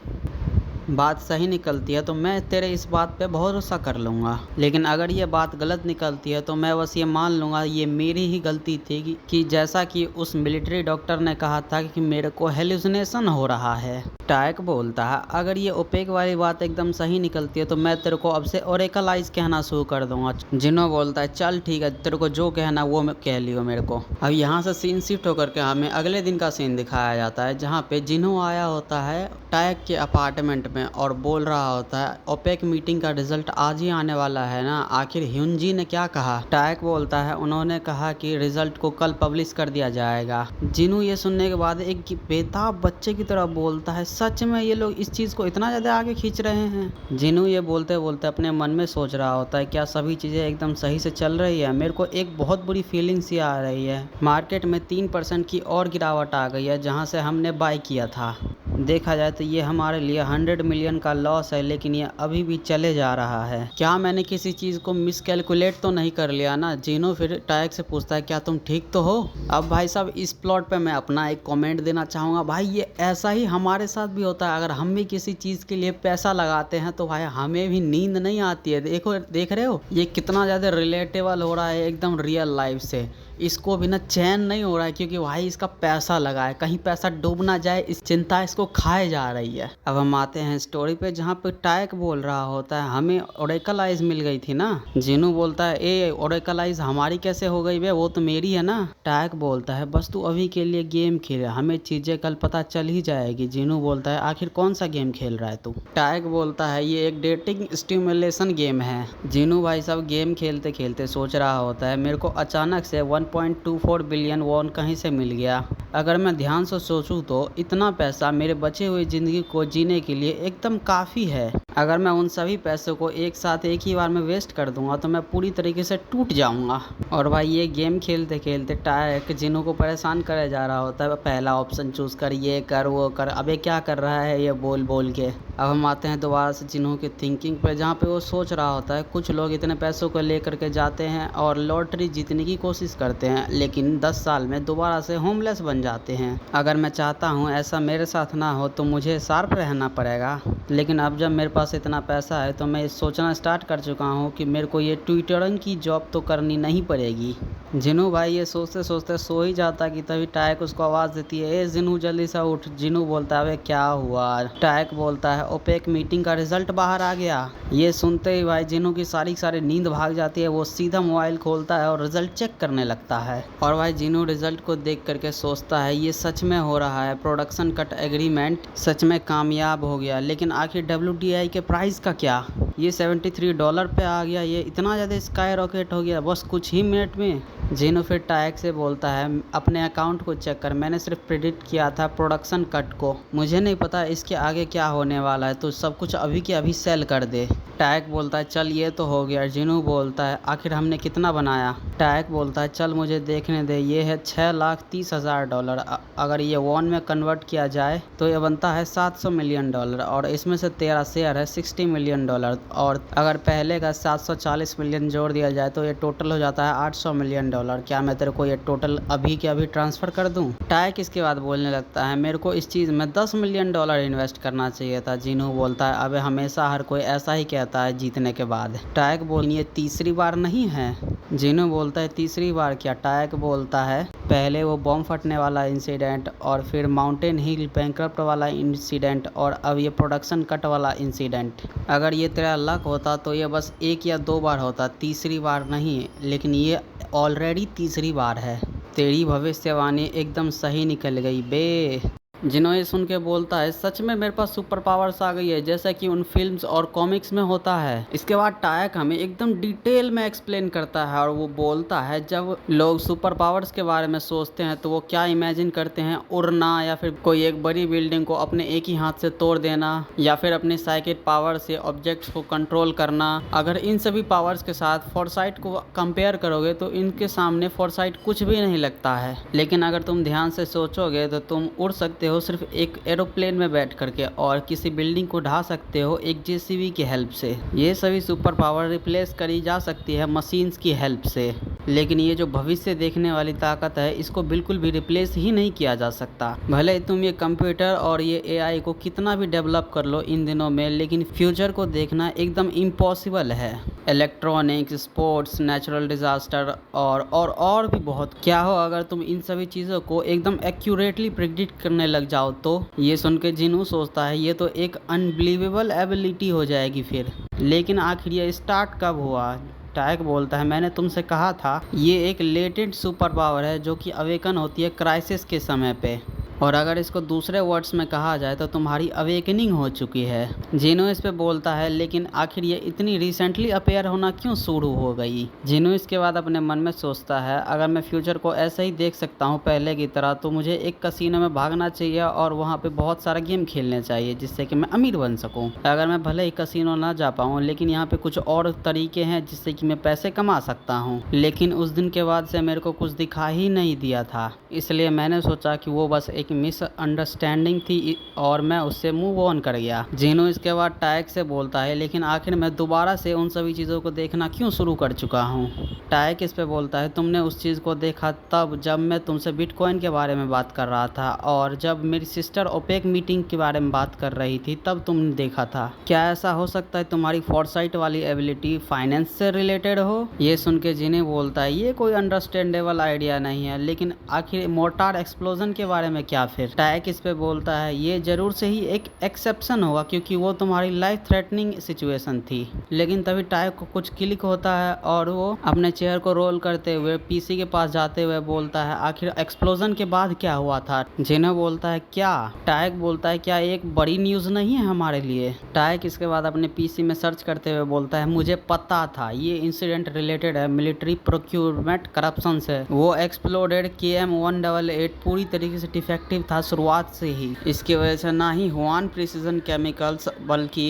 बात सही निकलती है तो मैं तेरे इस बात पे भरोसा कर लूँगा, लेकिन अगर ये बात गलत निकलती है तो मैं बस ये मान लूँगा ये मेरी ही गलती थी कि जैसा कि उस मिलिट्री डॉक्टर ने कहा था कि मेरे को हेलुसिनेशन हो रहा है। टायक बोलता है अगर ये ओपेक वाली बात एकदम सही निकलती है तो मैं तेरे को अब से ओरेकल आइज कहना शुरू कर दूंगा। जिनो बोलता है चल ठीक है, तेरे को जो कहना वो कह लियो मेरे को। अब यहाँ से सीन शिफ्ट होकर के हमें अगले दिन का सीन दिखाया जाता है जहाँ पे जिनो आया होता है टायक के अपार्टमेंट में और बोल रहा होता है ओपेक मीटिंग का रिजल्ट आज ही आने वाला है ना, आखिर ह्यूनजी ने क्या कहा? टायक बोलता है उन्होंने कहा कि रिजल्ट को कल पब्लिश कर दिया जाएगा। जिनू ये सुनने के बाद एक बेताब बच्चे की तरह बोलता है सच में ये लोग इस चीज को इतना ज्यादा आगे खींच रहे हैं? जिनू ये बोलते बोलते अपने मन में सोच रहा होता है क्या सभी चीजें एकदम सही से चल रही है? मेरे को एक बहुत बुरी फीलिंग सी आ रही है। मार्केट में 3% की और गिरावट आ गई है जहां से हमने बाय किया था। देखा जाए तो ये हमारे लिए 100 मिलियन का लॉस है, लेकिन ये अभी भी चले जा रहा है। क्या मैंने किसी चीज को मिसकैलकुलेट तो नहीं कर लिया ना? जिनो फिर टायक से पूछता है क्या तुम ठीक तो हो? अब भाई साहब इस प्लॉट पे मैं अपना एक कमेंट देना चाहूँगा। भाई ये ऐसा ही हमारे साथ भी होता है, अगर हम भी किसी चीज़ के लिए पैसा लगाते हैं तो भाई हमें भी नींद नहीं आती है। देख रहे हो ये कितना ज़्यादा रिलेटेबल हो रहा है एकदम रियल लाइफ से। इसको भी ना चैन नहीं हो रहा है क्योंकि भाई इसका पैसा लगा है, कहीं पैसा डूब ना जाए इस चिंता इसको खाए जा रही है। अब हम आते हैं स्टोरी पे जहाँ पे टायक बोल रहा होता है हमें ओरेकल आइज मिल गई थी ना। जिनू बोलता है ए ओरेकल आइज हमारी कैसे हो गई बे, वो तो मेरी है ना। टायक बोलता है बस तू अभी के लिए गेम खेल, हमें चीजें कल पता चल ही जाएगी। जिनू बोलता है आखिर कौन सा गेम खेल रहा है तू? टायक बोलता है ये एक डेटिंग स्टिमुलेशन गेम है। जिनू भाई साहब गेम खेलते खेलते सोच रहा होता है मेरे को अचानक से 1.24 बिलियन वॉन कहीं से मिल गया। अगर मैं ध्यान से सोचूं तो इतना पैसा मेरे बचे हुए ज़िंदगी को जीने के लिए एकदम काफ़ी है। अगर मैं उन सभी पैसों को एक साथ एक ही बार में वेस्ट कर दूंगा तो मैं पूरी तरीके से टूट जाऊंगा। और भाई ये गेम खेलते खेलते टायक जिनों को परेशान करे जा रहा होता है, पहला ऑप्शन चूज़ कर, ये कर वो कर, अबे क्या कर रहा है ये बोल बोल के। अब हम आते हैं दोबारा से जिनों की थिंकिंग पर जहाँ पे वो सोच रहा होता है कुछ लोग इतने पैसों को लेकर के जाते हैं और लॉटरी जीतने की कोशिश करते हैं, लेकिन 10 साल में दोबारा से होमलेस बन जाते हैं। अगर मैं चाहता हूँ ऐसा मेरे साथ ना हो तो मुझे शार्प रहना पड़ेगा, लेकिन अब जब मेरे पास इतना पैसा है तो मैं सोचना स्टार्ट कर चुका हूँ कि मेरे को ये ट्विटरिंग की जॉब तो करनी नहीं पड़ेगी। जिनू भाई ये सोचते सोचते सो ही जाता कि तभी टायक उसको आवाज़ देती है ए जिनू जल्दी सा उठ। जिनू बोलता है क्या हुआ? टायक बोलता है ओपेक मीटिंग का रिजल्ट बाहर आ गया। ये सुनते ही भाई जिनू की सारी नींद भाग जाती है, वो सीधा मोबाइल खोलता है और रिजल्ट चेक करने लगता है। और भाई जिनू रिजल्ट को देख करके सोचता है ये सच में हो रहा है, प्रोडक्शन कट एग्रीमेंट सच में कामयाब हो गया। लेकिन आखिर WTI के प्राइस का क्या? ये $73 पे आ गया, ये इतना ज़्यादा स्काई रॉकेट हो गया बस कुछ ही मिनट में। जीनू फिर टायक से बोलता है अपने अकाउंट को चेक कर, मैंने सिर्फ प्रेडिक्ट किया था प्रोडक्शन कट को, मुझे नहीं पता इसके आगे क्या होने वाला है, तो सब कुछ अभी के अभी सेल कर दे। टायक बोलता है चल ये तो हो गया। जीनू बोलता है आखिर हमने कितना बनाया। टायक बोलता है चल मुझे देखने दे, ये है $6,30,000। अगर ये वॉन में कन्वर्ट किया जाए तो ये बनता है $700 मिलियन, और इसमें से तेरा शेयर है $60 मिलियन, और अगर पहले का 740 मिलियन जोड़ दिया जाए तो ये टोटल हो जाता है $800 मिलियन। क्या मैं तेरे को ये टोटल अभी के अभी ट्रांसफर कर दूं? टायक इसके बाद बोलने लगता है मेरे को इस चीज़ में $10 मिलियन इन्वेस्ट करना चाहिए था। जीनू बोलता है अबे हमेशा हर कोई ऐसा ही कहता है जीतने के बाद। टायक बोल ये तीसरी बार नहीं है। जीनू बोलता है तीसरी बार क्या? टायक बोलता है पहले वो बॉम्ब फटने वाला इंसिडेंट, और फिर माउंटेन हिल बैंकरप्ट वाला इंसिडेंट, और अब ये प्रोडक्शन कट वाला इंसिडेंट। अगर ये तेरा लक होता तो ये बस 1 या 2 बार होता, तीसरी बार नहीं, लेकिन ये ऑलरेडी तीसरी बार है। तेरी भविष्यवाणी एकदम सही निकल गई बे। जिन्हों ये सुन के बोलता है सच में मेरे पास सुपर पावर्स आ गई है जैसा कि उन फिल्म्स और कॉमिक्स में होता है। इसके बाद टायक हमें एकदम डिटेल में एक्सप्लेन करता है, और वो बोलता है जब लोग सुपर पावर्स के बारे में सोचते हैं तो वो क्या इमेजिन करते हैं, उड़ना, या फिर कोई एक बड़ी बिल्डिंग को अपने एक ही हाथ से तोड़ देना, या फिर अपने साइकिक पावर से ऑब्जेक्ट्स को कंट्रोल करना। अगर इन सभी पावर्स के साथ फोरसाइट को कंपेयर करोगे तो इनके सामने फोरसाइट कुछ भी नहीं लगता है। लेकिन अगर तुम ध्यान से सोचोगे तो तुम उड़ सकते हो सिर्फ एक एरोप्लेन में बैठ करके, और किसी बिल्डिंग को ढा सकते हो एक जेसीबी की हेल्प से। ये सभी सुपर पावर रिप्लेस करी जा सकती है मशीन्स की हेल्प से, लेकिन ये जो भविष्य देखने वाली ताकत है इसको बिल्कुल भी रिप्लेस ही नहीं किया जा सकता। भले ही तुम ये कंप्यूटर और ये एआई को कितना भी डेवलप कर लो इन दिनों में, लेकिन फ्यूचर को देखना एकदम इम्पॉसिबल है। इलेक्ट्रॉनिक्स, स्पोर्ट्स, नेचुरल डिजास्टर और भी बहुत क्या हो, अगर तुम इन सभी चीज़ों को एकदम एक्यूरेटली प्रिडिक्ट करने लग जाओ तो ये सुन के जिनू सोचता है ये तो एक अनबिलीवेबल एबिलिटी हो जाएगी फिर। लेकिन आखिर ये स्टार्ट कब हुआ? टायक बोलता है मैंने तुमसे कहा था ये एक लेटेंट सुपर पावर है जो कि अवेकन होती है क्राइसिस के समय पे, और अगर इसको दूसरे वर्ड्स में कहा जाए तो तुम्हारी अवेकनिंग हो चुकी है। जीनू इस पे बोलता है लेकिन आखिर ये इतनी रिसेंटली अपेयर होना क्यों शुरू हो गई? जीनू इसके बाद अपने मन में सोचता है अगर मैं फ्यूचर को ऐसे ही देख सकता हूँ पहले की तरह तो मुझे एक कसिनो में भागना चाहिए और वहाँ पे बहुत सारा गेम खेलने चाहिए जिससे कि मैं अमीर बन सकूँ। अगर मैं भले ही कसिनो ना जा पाऊँ लेकिन यहाँ पे कुछ और तरीके हैं जिससे कि मैं पैसे कमा सकता हूँ। लेकिन उस दिन के बाद से मेरे को कुछ दिखा ही नहीं दिया था, इसलिए मैंने सोचा कि वो बस एक मिसअंडरस्टैंडिंग थी और मैं उससे मूव ऑन कर गया। जीनू इसके बाद टायक से बोलता है लेकिन आखिर मैं दोबारा से उन सभी चीज़ों को देखना क्यों शुरू कर चुका हूँ? टायक इस पे बोलता है तुमने उस चीज़ को देखा तब जब मैं तुमसे बिटकॉइन के बारे में बात कर रहा था, और जब मेरी सिस्टर ओपेक मीटिंग के बारे में बात कर रही थी तब तुमने देखा था। क्या ऐसा हो सकता है तुम्हारी फोरसाइट वाली एबिलिटी फाइनेंस से रिलेटेड हो? ये सुन के जिन्हें बोलता है ये कोई अंडरस्टैंडेबल आइडिया नहीं है, लेकिन आखिर मोर्टार एक्सप्लोजन के बारे में क्या? फिर टायक इस पे बोलता है ये जरूर से ही एक एक्सेप्शन होगा क्योंकि वो तुम्हारी लाइफ थ्रेटनिंग सिचुएशन थी। लेकिन तभी टायक को कुछ क्लिक होता है और वो अपने चेयर को रोल करते हुए पीसी के पास जाते हुए बोलता है आखिर एक्सप्लोजन के बाद क्या हुआ था? जिन्हें बोलता है क्या? टायक बोलता है क्या एक बड़ी न्यूज नहीं है हमारे लिए? टायक इसके बाद अपने पीसी में सर्च करते हुए बोलता है मुझे पता था ये इंसिडेंट रिलेटेड है मिलिट्री प्रोक्यूरमेंट करप्शन से। वो एक्सप्लोडेड KM-188 पूरी तरीके से डिफेक्टिव था शुरुआत से ही। इसकी वजह से ना ही हुआन प्रिसीजन केमिकल्स बल्कि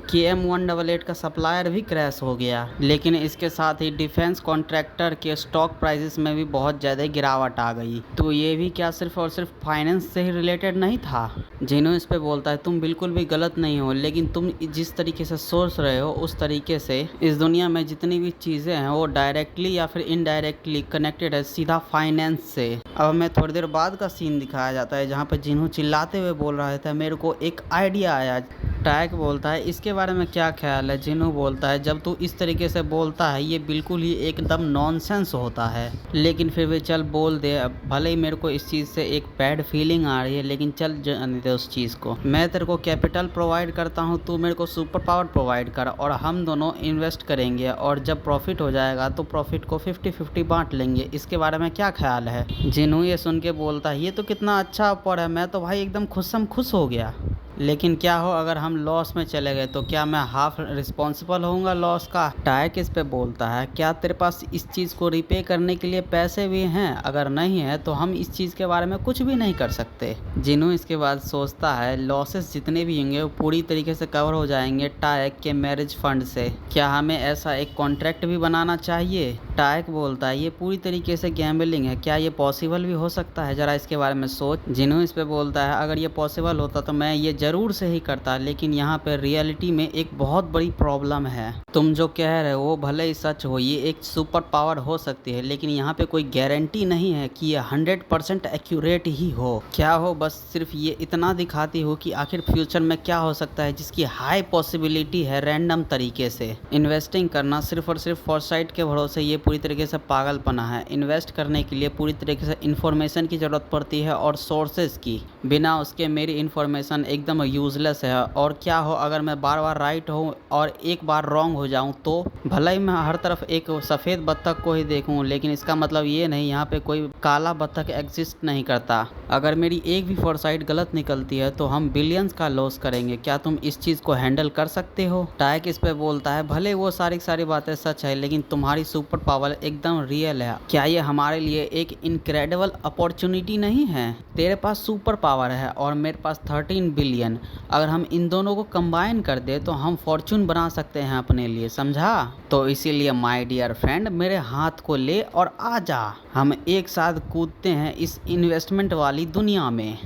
KM-188 का सप्लायर भी क्रैश हो गया। लेकिन इसके साथ ही डिफेंस कॉन्ट्रैक्टर के स्टॉक प्राइसेस में भी बहुत ज़्यादा गिरावट आ गई। तो ये भी क्या सिर्फ और सिर्फ फाइनेंस से ही रिलेटेड नहीं था? जिन्हों इस पे बोलता है तुम बिल्कुल भी गलत नहीं हो, लेकिन तुम जिस तरीके से सोच रहे हो उस तरीके से इस दुनिया में जितनी भी चीज़ें हैं वो डायरेक्टली या फिर इनडायरेक्टली कनेक्टेड है सीधा फाइनेंस से। अब हमें थोड़ी देर बाद का सीन दिखाया जाता है जहाँ पर जिन्हों चिल्लाते हुए बोल रहा था मेरे को एक आइडिया आया। टायक बोलता है इसके बारे में क्या ख्याल है? जिन्हों बोलता है जब तू इस तरीके से बोलता है ये बिल्कुल ही एकदम नॉनसेंस होता है, लेकिन फिर भी चल बोल दे। भले ही मेरे को इस चीज़ से एक बैड फीलिंग आ रही है लेकिन चल जाने दे उस चीज़ को। मैं तेरे को कैपिटल प्रोवाइड करता हूँ, तू मेरे को सुपर पावर प्रोवाइड कर और हम दोनों इन्वेस्ट करेंगे और जब प्रॉफिट हो जाएगा तो प्रॉफिट को 50-50 बांट लेंगे। इसके बारे में क्या ख्याल है? जिन्हों ये सुन के बोलता है ये तो कितना अच्छा ऑफर है, मैं तो भाई एकदम खुश हो गया। लेकिन क्या हो अगर हम लॉस में चले गए तो क्या मैं हाफ रिस्पॉन्सिबल होऊंगा लॉस का। टायक इस पे बोलता है क्या तेरे पास इस चीज़ को रिपे करने के लिए पैसे भी हैं, अगर नहीं है तो हम इस चीज़ के बारे में कुछ भी नहीं कर सकते। जिनू इसके बाद सोचता है लॉसेस जितने भी होंगे वो पूरी तरीके से कवर हो जाएंगे टायक के मैरिज फंड से, क्या हमें ऐसा एक कॉन्ट्रैक्ट भी बनाना चाहिए। टायक बोलता है ये पूरी तरीके से गैम्बलिंग है, क्या ये पॉसिबल भी हो सकता है, जरा इसके बारे में सोच। जिनू इस पे बोलता है अगर ये पॉसिबल होता तो मैं ये जरूर से ही करता, लेकिन यहाँ पे रियलिटी में एक बहुत बड़ी प्रॉब्लम है। तुम जो कह रहे हो भले ही सच हो, ये एक सुपर पावर हो सकती है, लेकिन यहाँ पे कोई गारंटी नहीं है कि ये 100% एक्यूरेट ही हो। क्या हो बस सिर्फ ये इतना दिखाती हो कि आखिर फ्यूचर में क्या हो सकता है जिसकी हाई पॉसिबिलिटी है रैंडम तरीके से। इन्वेस्टिंग करना सिर्फ और सिर्फ फॉरसाइट के भरोसे ये पूरी तरीके से पागलपना है। इन्वेस्ट करने के लिए पूरी तरीके से इन्फॉर्मेशन की ज़रूरत पड़ती है और सोर्सेज की, बिना उसके मेरी इन्फॉर्मेशन एकदम यूजलेस है। और क्या हो अगर मैं बार बार राइट हूँ और एक बार रॉन्ग हो जाऊँ तो भले ही मैं हर तरफ एक सफ़ेद बत्तख को ही देखूँ, लेकिन इसका मतलब ये नहीं यहाँ पे कोई काला बत्तख एग्जिस्ट नहीं करता। अगर मेरी एक भी फॉरसाइट गलत निकलती है तो हम बिलियंस का लॉस करेंगे, क्या तुम इस चीज़ को हैंडल कर सकते हो। टायक इस पे बोलता है भले वो सारी बातें सच है, लेकिन तुम्हारी सुपर पावर एकदम रियल है। क्या ये हमारे लिए एक इनक्रेडिबल अपॉर्चुनिटी नहीं है। तेरे पास सुपर पावर है और मेरे पास 13 बिलियन, अगर हम इन दोनों को कंबाइन कर दे तो हम फॉर्चून बना सकते हैं अपने लिए, समझा। तो इसीलिए माय डियर फ्रेंड मेरे हाथ को ले और आजा, हम एक साथ कूदते हैं इस इन्वेस्टमेंट वाली दुनिया में।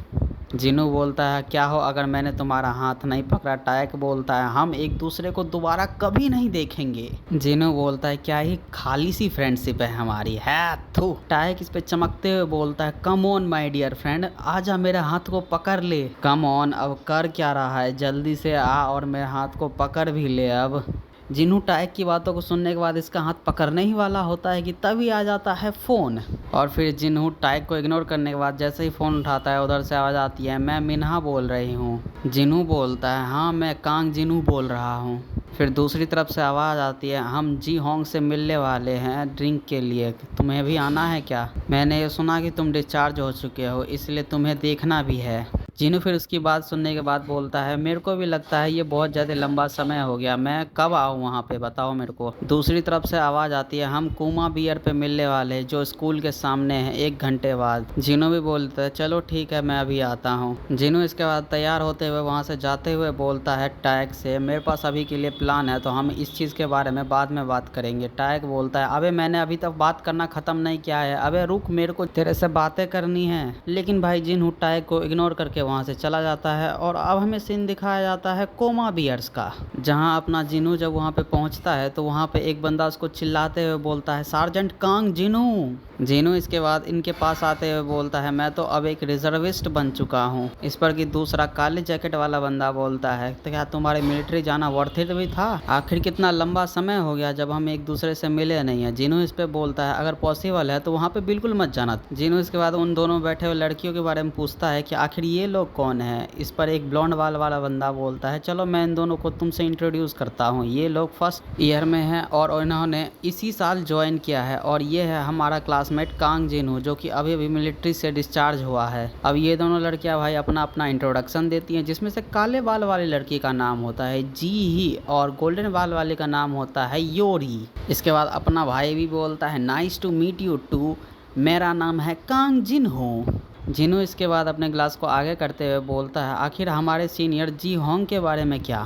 जिनू बोलता है क्या हो अगर मैंने तुम्हारा हाथ नहीं पकड़ा। टायक बोलता है हम एक दूसरे को दोबारा कभी नहीं देखेंगे। जिनू बोलता है क्या ही खाली सी फ्रेंडशिप है हमारी है थू। टायक इस पे चमकते हुए बोलता है come on my dear friend, आजा मेरे हाथ को पकड़ ले। कम ऑन अब कर क्या रहा है, जल्दी से आ और मेरे हाथ को पकड़ भी ले। अब जिनू टायक की बातों को सुनने के बाद इसका हाथ पकड़ने ही वाला होता है कि तभी आ जाता है फ़ोन। और फिर जिनू टायक को इग्नोर करने के बाद जैसे ही फ़ोन उठाता है उधर से आवाज़ आती है मैं मिन्हा बोल रही हूँ। जिनू बोलता है हाँ मैं कांग जिनू बोल रहा हूँ। फिर दूसरी तरफ से आवाज़ आती है हम जी होंग से मिलने वाले हैं ड्रिंक के लिए, तुम्हें भी आना है क्या। मैंने ये सुना कि तुम डिस्चार्ज हो चुके हो इसलिए तुम्हें देखना भी है। जिनू फिर उसकी बात सुनने के बाद बोलता है मेरे को भी लगता है ये बहुत ज़्यादा लंबा समय हो गया, मैं कब आऊँ वहाँ पे बताओ मेरे को। दूसरी तरफ से आवाज़ आती है हम कुमा बियर पे मिलने वाले हैं जो स्कूल के सामने है 1 घंटे बाद। जिनू भी बोलता है चलो ठीक है मैं अभी आता हूँ। जिनू इसके बाद तैयार होते हुए वहाँ से जाते हुए बोलता है टायक से मेरे पास अभी के लिए प्लान है तो हम इस चीज़ के बारे में बाद में बात करेंगे। टायक बोलता है अबे मैंने अभी तक बात करना ख़त्म नहीं किया है, अबे रुक मेरे को तेरे से बातें करनी है। लेकिन भाई जिनू टायक को इग्नोर करके वहाँ से चला जाता है। और अब हमें सीन दिखाया जाता है कोमा बियर्स का, जहाँ अपना जिनू जब वहाँ पे पहुँचता है तो वहाँ पे एक बंदा उसको चिल्लाते हुए बोलता है सार्जेंट कांग जिनू। जिनू इसके बाद इनके पास आते हुए बोलता है मैं तो अब एक रिजर्विस्ट बन चुका हूँ। इस पर कि दूसरा काले जैकेट वाला बंदा बोलता है तो क्या तुम्हारे मिलिट्री जाना वर्थ इट भी था, आखिर कितना लंबा समय हो गया जब हम एक दूसरे से मिले नहीं है। जिनू इस पे बोलता है अगर पॉसिबल है तो वहाँ पे बिल्कुल मत जाना। जिनू इसके बाद उन दोनों बैठे हुए लड़कियों के बारे में पूछता है कि आखिर ये लोग कौन है। इस पर एक ब्लॉन्ड बाल वाला बंदा बोलता है चलो मैं इन दोनों को तुमसे इंट्रोड्यूस करता हूँ, ये लोग फर्स्ट ईयर में हैं और इन्होंने इसी साल ज्वाइन किया है और ये है हमारा क्लासमेट कांग जिनू जो कि अभी अभी मिलिट्री से डिस्चार्ज हुआ है। अब ये दोनों लड़कियां भाई अपना अपना इंट्रोडक्शन देती हैं, जिसमें से काले बाल वाली लड़की का नाम होता है जी ही और गोल्डन बाल वाले का नाम होता है योरी। इसके बाद अपना भाई भी बोलता है nice to meet you too, मेरा नाम है कांग जिनहो। जिनू इसके बाद अपने ग्लास को आगे करते हुए बोलता है आखिर हमारे सीनियर जी होंग के बारे में क्या।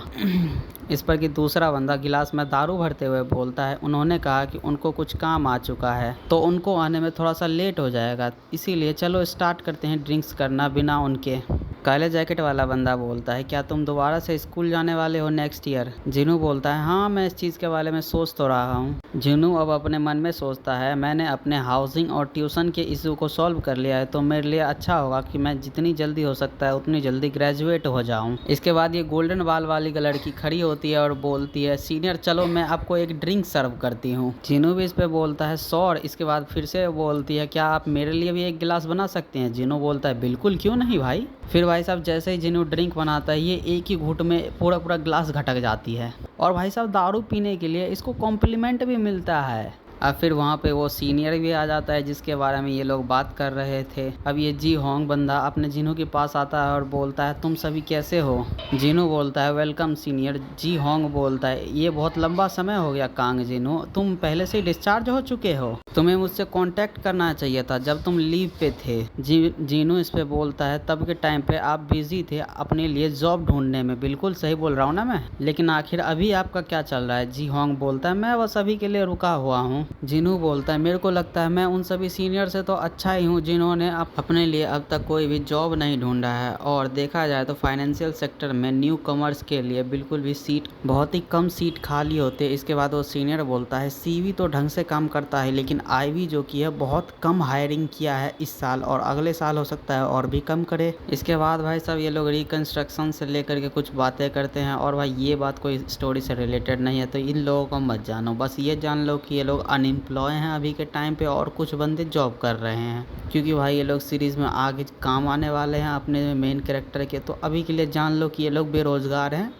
इस पर कि दूसरा बंदा गिलास में दारू भरते हुए बोलता है उन्होंने कहा कि उनको कुछ काम आ चुका है तो उनको आने में थोड़ा सा लेट हो जाएगा, इसीलिए चलो स्टार्ट करते हैं ड्रिंक्स करना बिना उनके। काले जैकेट वाला बंदा बोलता है क्या तुम दोबारा से स्कूल जाने वाले हो नेक्स्ट ईयर। जिनू बोलता है हाँ मैं इस चीज़ के बारे में सोच तो रहा हूँ। जिनू अब अपने मन में सोचता है मैंने अपने हाउसिंग और ट्यूशन के इशू को सॉल्व कर लिया है तो मेरे लिए अच्छा होगा कि मैं जितनी जल्दी हो सकता है उतनी जल्दी ग्रेजुएट हो जाऊँ। इसके बाद ये गोल्डन बाल वाली लड़की खड़ी होती है और बोलती है सीनियर चलो मैं आपको एक ड्रिंक सर्व करती हूँ। जिनू भी इस पे बोलता है सॉर। इसके बाद फिर से बोलती है क्या आप मेरे लिए भी एक गिलास बना सकते हैं। जिनू बोलता है बिल्कुल क्यों नहीं भाई। फिर भाई साहब जैसे ही जिनू ड्रिंक बनाता है ये एक ही घूंट में पूरा ग्लास घटक जाती है और भाई साहब दारू पीने के लिए इसको कॉम्प्लीमेंट भी मिलता है। अब फिर वहाँ पे वो सीनियर भी आ जाता है जिसके बारे में ये लोग बात कर रहे थे। अब ये जी होंग बंदा अपने जिनू के पास आता है और बोलता है तुम सभी कैसे हो। जिनू बोलता है वेलकम सीनियर। जी होंग बोलता है ये बहुत लंबा समय हो गया कांग जिनू, तुम पहले से ही डिस्चार्ज हो चुके हो, तुम्हें मुझसे कांटेक्ट करना चाहिए था जब तुम लीव पे थे। जीनू इस पे बोलता है तब के टाइम पे आप बिजी थे अपने लिए जॉब ढूंढने में। बिल्कुल सही बोल रहा हूँ ना मैं, लेकिन आखिर अभी आपका क्या चल रहा है। जी होंग बोलता है मैं बस अभी के लिए रुका हुआ हूँ। जिनू बोलता है मेरे को लगता है मैं उन सभी सीनियर से तो अच्छा ही हूँ जिन्होंने अपने लिए अब तक कोई भी जॉब नहीं ढूंढा है, और देखा जाए तो फाइनेंशियल सेक्टर में न्यू कमर्स के लिए बिल्कुल भी सीट, बहुत ही कम सीट खाली होते। इसके बाद वो सीनियर बोलता है सीवी तो ढंग से काम करता है लेकिन आईवी जो की है बहुत कम हायरिंग किया है इस साल, और अगले साल हो सकता है और भी कम करे। इसके बाद भाई सब ये लोग रिकंस्ट्रक्शन से लेकर के कुछ बातें करते हैं, और भाई ये बात कोई स्टोरी से रिलेटेड नहीं है तो इन लोगों को मत जानो, बस ये जान लो कि ये लोग अनएम्प्लॉय हैं अभी के टाइम पे और कुछ बंदे जॉब कर रहे हैं, क्योंकि भाई ये लोग सीरीज़ में आगे काम आने वाले हैं अपने मेन कैरेक्टर के। तो अभी के लिए जान लो कि ये लोग बेरोज़गार हैं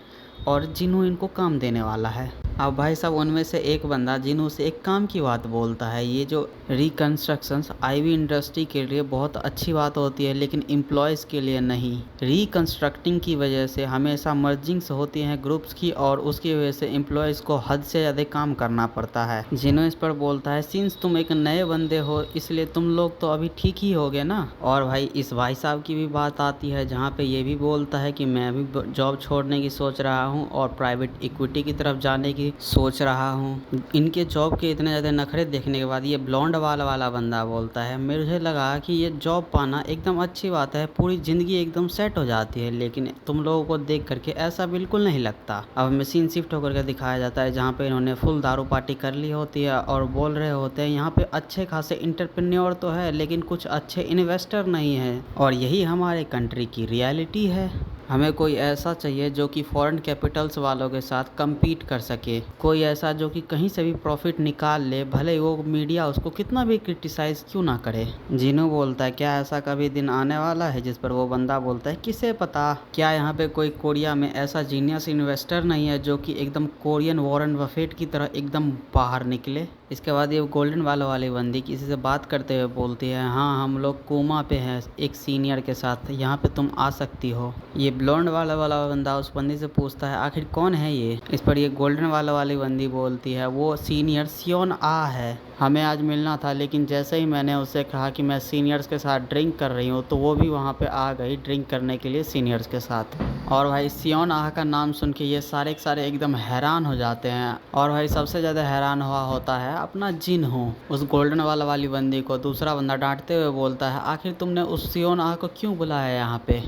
और जिन्हों इनको काम देने वाला है। अब भाई साहब उनमें से एक बंदा जिन्हों से एक काम की बात बोलता है, ये जो रिकंस्ट्रक्शंस आईवी इंडस्ट्री के लिए बहुत अच्छी बात होती है लेकिन एम्प्लॉयज़ के लिए नहीं। रिकंस्ट्रक्टिंग की वजह से हमेशा मर्जिंग्स होती हैं ग्रुप्स की, और उसकी वजह से एम्प्लॉयज़ को हद से ज़्यादा काम करना पड़ता है। जिन्हों इस पर बोलता है सिंस तुम एक नए बंदे हो इसलिए तुम लोग तो अभी ठीक ही हो गए ना। और भाई इस भाई साहब की भी बात आती है जहाँ पे ये भी बोलता है कि मैं भी जॉब छोड़ने की सोच रहा हूँ और प्राइवेट इक्विटी की तरफ जाने की सोच रहा हूँ। इनके जॉब के इतने ज़्यादा नखरे देखने के बाद ये ब्लॉन्ड वाला बंदा बोलता है मुझे लगा कि ये जॉब पाना एकदम अच्छी बात है, पूरी ज़िंदगी एकदम सेट हो जाती है, लेकिन तुम लोगों को देख करके ऐसा बिल्कुल नहीं लगता। अब मशीन शिफ्ट होकर के दिखाया जाता है जहाँ पे इन्होंने फुल दारू पार्टी कर ली होती है और बोल रहे होते हैं यहाँ पे अच्छे खासे इंटरप्रेन्योर तो है लेकिन कुछ अच्छे इन्वेस्टर नहीं है, और यही हमारे कंट्री की रियलिटी है। हमें कोई ऐसा चाहिए जो कि फॉरेन कैपिटल्स वालों के साथ compete कर सके, कोई ऐसा जो कि कहीं से भी प्रॉफिट निकाल ले, भले वो मीडिया उसको कितना भी क्रिटिसाइज़ क्यों ना करे। जिनू बोलता है क्या ऐसा कभी दिन आने वाला है, जिस पर वो बंदा बोलता है किसे पता, क्या यहाँ पे कोई कोरिया में ऐसा जीनियस इन्वेस्टर नहीं है जो कि एकदम कोरियन वॉरेन बफेट की तरह एकदम बाहर निकले। इसके बाद ये गोल्डन वाली बंदी किसी से बात करते हुए बोलती है हाँ हम लोग कोमा पे हैं एक सीनियर के साथ, यहाँ पे तुम आ सकती हो। ये ब्लॉन्ड वाला बंदा उस बंदी से पूछता है आखिर कौन है ये। इस पर ये गोल्डन वाली बंदी बोलती है वो सीनियर सियोन आ है, हमें आज मिलना था लेकिन जैसे ही मैंने उससे कहा कि मैं सीनियर्स के साथ ड्रिंक कर रही हूँ तो वो भी वहाँ पे आ गई ड्रिंक करने के लिए सीनियर्स के साथ। और भाई सियोन आह का नाम सुन के ये सारे के सारे एकदम हैरान हो जाते हैं, और भाई सबसे ज़्यादा हैरान हुआ होता है अपना जिन्हू। उस गोल्डन वाली बंदी को दूसरा बंदा डांटते हुए बोलता है आखिर तुमने उस सियोन आह को क्यों बुलाया यहाँ पे।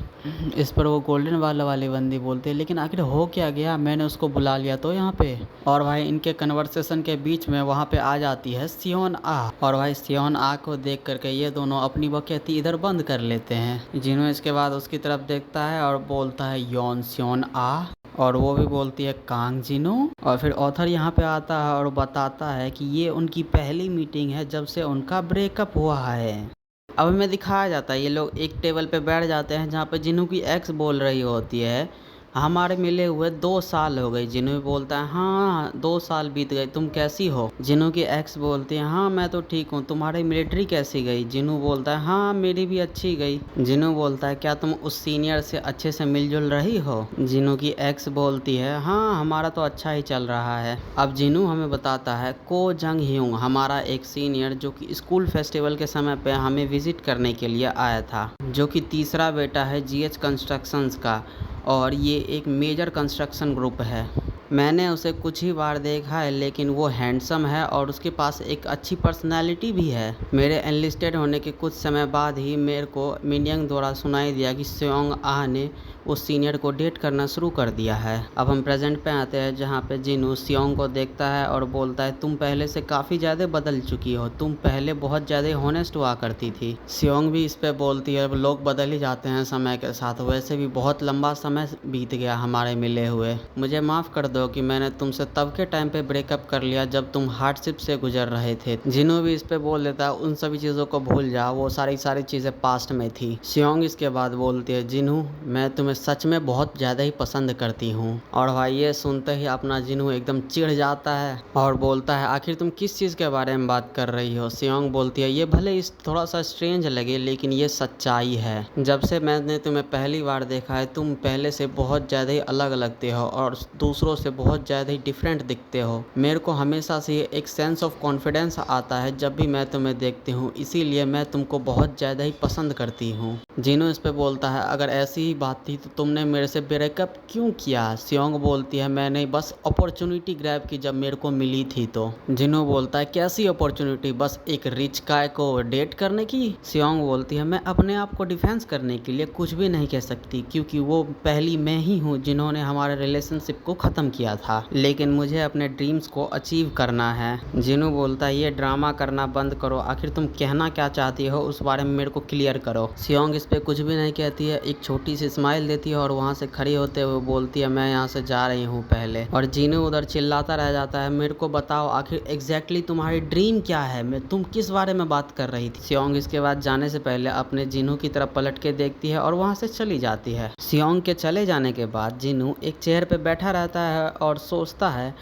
इस पर वो गोल्डन वाली बंदी बोलती है लेकिन आखिर हो क्या गया, मैंने उसको बुला लिया तो यहाँ पे। और भाई इनके कन्वर्सेशन के बीच में वहाँ पे आ जाती है सियोन आ, और भाई सियोन आ को देख करके ये दोनों अपनी बकैती इधर बंद कर लेते हैं। जिन्हों इसके बाद उसकी तरफ देखता है और बोलता है योन सियोन आ, और वो भी बोलती है कांग जिनू। और फिर ऑथर यहाँ पे आता है और बताता है कि ये उनकी पहली मीटिंग है जब से उनका ब्रेकअप हुआ है। अब हमें दिखाया जाता है ये लोग एक टेबल पे बैठ जाते हैं जहाँ पे जिनू की एक्स बोल रही होती है हमारे मिले हुए 2 साल हो गए। जिनू बोलता है हाँ 2 साल बीत गए, तुम कैसी हो। जिनू की एक्स बोलती है हाँ मैं तो ठीक हूँ, तुम्हारी मिलिट्री कैसी गई। जिनू बोलता है हाँ मेरी भी अच्छी गई। जिनू बोलता है क्या तुम उस सीनियर से अच्छे से मिलजुल रही हो। जिनू की एक्स बोलती है हाँ हमारा तो अच्छा ही चल रहा है। अब जिनू हमें बताता है को जंग ह्यूंग हमारा एक सीनियर जो कि स्कूल फेस्टिवल के समय पे हमें विजिट करने के लिए आया था, जो कि तीसरा बेटा है जीएच कंस्ट्रक्शंस का, और ये एक मेजर कंस्ट्रक्शन ग्रुप है। मैंने उसे कुछ ही बार देखा है लेकिन वो हैंडसम है और उसके पास एक अच्छी पर्सनालिटी भी है। मेरे एनलिस्टेड होने के कुछ समय बाद ही मेरे को मिनियंग द्वारा सुनाई दिया कि सियोंग आह ने उस सीनियर को डेट करना शुरू कर दिया है। अब हम प्रेजेंट पे आते हैं जहाँ पे जिनू सियोंग को देखता है और बोलता है तुम पहले से काफ़ी ज़्यादा बदल चुकी हो, तुम पहले बहुत ज़्यादा होनेस्ट हुआ करती थी। सियोंग भी इस पे बोलती है लोग बदल ही जाते हैं समय के साथ, वैसे भी बहुत लंबा समय बीत गया हमारे मिले हुए, मुझे माफ़ कर दो दो कि मैंने तुमसे तब के टाइम पे ब्रेकअप कर लिया जब तुम हार्डशिप से गुजर रहे थे। जिनू भी इस पे बोल देता है उन सभी चीज़ों को भूल जा, वो सारी चीज़ें पास्ट में थी। सियोंग इसके बाद बोलती है जिनू मैं तुम्हें सच में बहुत ज़्यादा ही पसंद करती हूँ। और भाई ये सुनते ही अपना जिनू एकदम चिढ़ जाता है और बोलता है आखिर तुम किस चीज़ के बारे में बात कर रही हो। सियोंग बोलती है ये भले इस थोड़ा सा स्ट्रेंज लगे लेकिन ये सच्चाई है। जब से मैंने तुम्हें पहली बार देखा है तुम पहले से बहुत ज़्यादा ही अलग लगते हो और दूसरों से बहुत ज़्यादा ही डिफरेंट दिखते हो। मेरे को हमेशा से एक सेंस ऑफ कॉन्फिडेंस आता है जब भी मैं तुम्हें देखती हूँ, इसीलिए मैं तुमको बहुत ज़्यादा ही पसंद करती हूँ। जिनू इस पे बोलता है अगर ऐसी ही बात थी तो तुमने मेरे से ब्रेकअप क्यों किया। सियोंग बोलती है मैंने बस अपॉर्चुनिटी ग्रैब की जब मेरे को मिली थी तो। जिनू बोलता है कैसी अपॉर्चुनिटी, बस एक रिच गाय को डेट करने की। सियोंग बोलती है मैं अपने आप को डिफेंस करने के लिए कुछ भी नहीं कह सकती क्योंकि वो पहली मैं ही हूँ जिन्होंने हमारे रिलेशनशिप को ख़त्म किया था, लेकिन मुझे अपने ड्रीम्स को अचीव करना है। जिनू बोलता है ये ड्रामा करना बंद करो, आखिर तुम कहना क्या चाहती हो उस बारे में मेरे को क्लियर करो। सियोंग इस पे कुछ भी नहीं कहती है, एक छोटी सी स्माइल देती है और वहाँ से खड़ी होते हुए बोलती है मैं यहाँ से जा रही हूँ पहले। और जिनू उधर चिल्लाता रह जाता है मेरे को बताओ आखिर एग्जैक्टली तुम्हारी ड्रीम क्या है, मैं तुम किस बारे में बात कर रही थी। सियोंग इसके बाद जाने से पहले अपने जिनू की तरफ पलट के देखती है और वहाँ से चली जाती है। सियोंग के चले जाने के बाद जिनू एक चेयर पे बैठा रहता है और सोचता है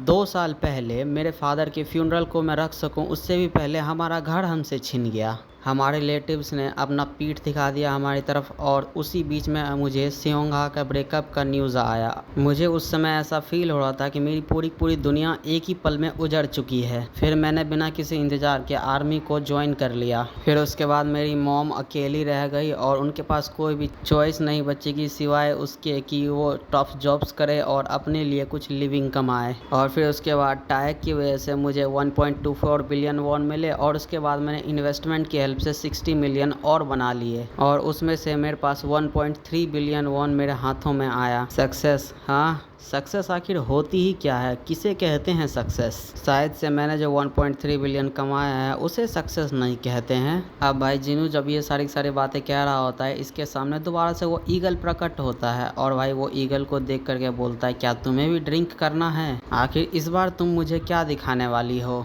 2 साल पहले मेरे फादर के फ्यूनरल को मैं रख सकूं उससे भी पहले हमारा घर हमसे छिन गया। हमारे रिलेटिव्स ने अपना पीठ दिखा दिया हमारी तरफ और उसी बीच में मुझे सियोंगा का ब्रेकअप का न्यूज़ आया। मुझे उस समय ऐसा फील हो रहा था कि मेरी पूरी दुनिया एक ही पल में उजड़ चुकी है। फिर मैंने बिना किसी इंतज़ार के आर्मी को ज्वाइन कर लिया। फिर उसके बाद मेरी मॉम अकेली रह गई और उनके पास कोई भी चॉइस नहीं बची कि सिवाय उसके कि वो टफ जॉब्स करे और अपने लिए कुछ लिविंग कमाए। और फिर उसके बाद टाइग की वजह से मुझे 1.24 बिलियन वॉन मिले और उसके बाद मैंने इन्वेस्टमेंट की से 60 मिलियन और बना लिए और उसमें से मेरे पास 1.3 बिलियन वॉन मेरे हाथों में आया। सक्सेस, हाँ सक्सेस आखिर होती ही क्या है, किसे कहते हैं सक्सेस। शायद से मैंने जो 1.3 बिलियन कमाया है उसे सक्सेस नहीं कहते हैं। अब भाई जिनू जब ये सारी बातें कह रहा होता है इसके सामने दोबारा से वो ईगल प्रकट होता है और भाई वो ईगल को देख करके बोलता है क्या तुम्हें भी ड्रिंक करना है, आखिर इस बार तुम मुझे क्या दिखाने वाली हो।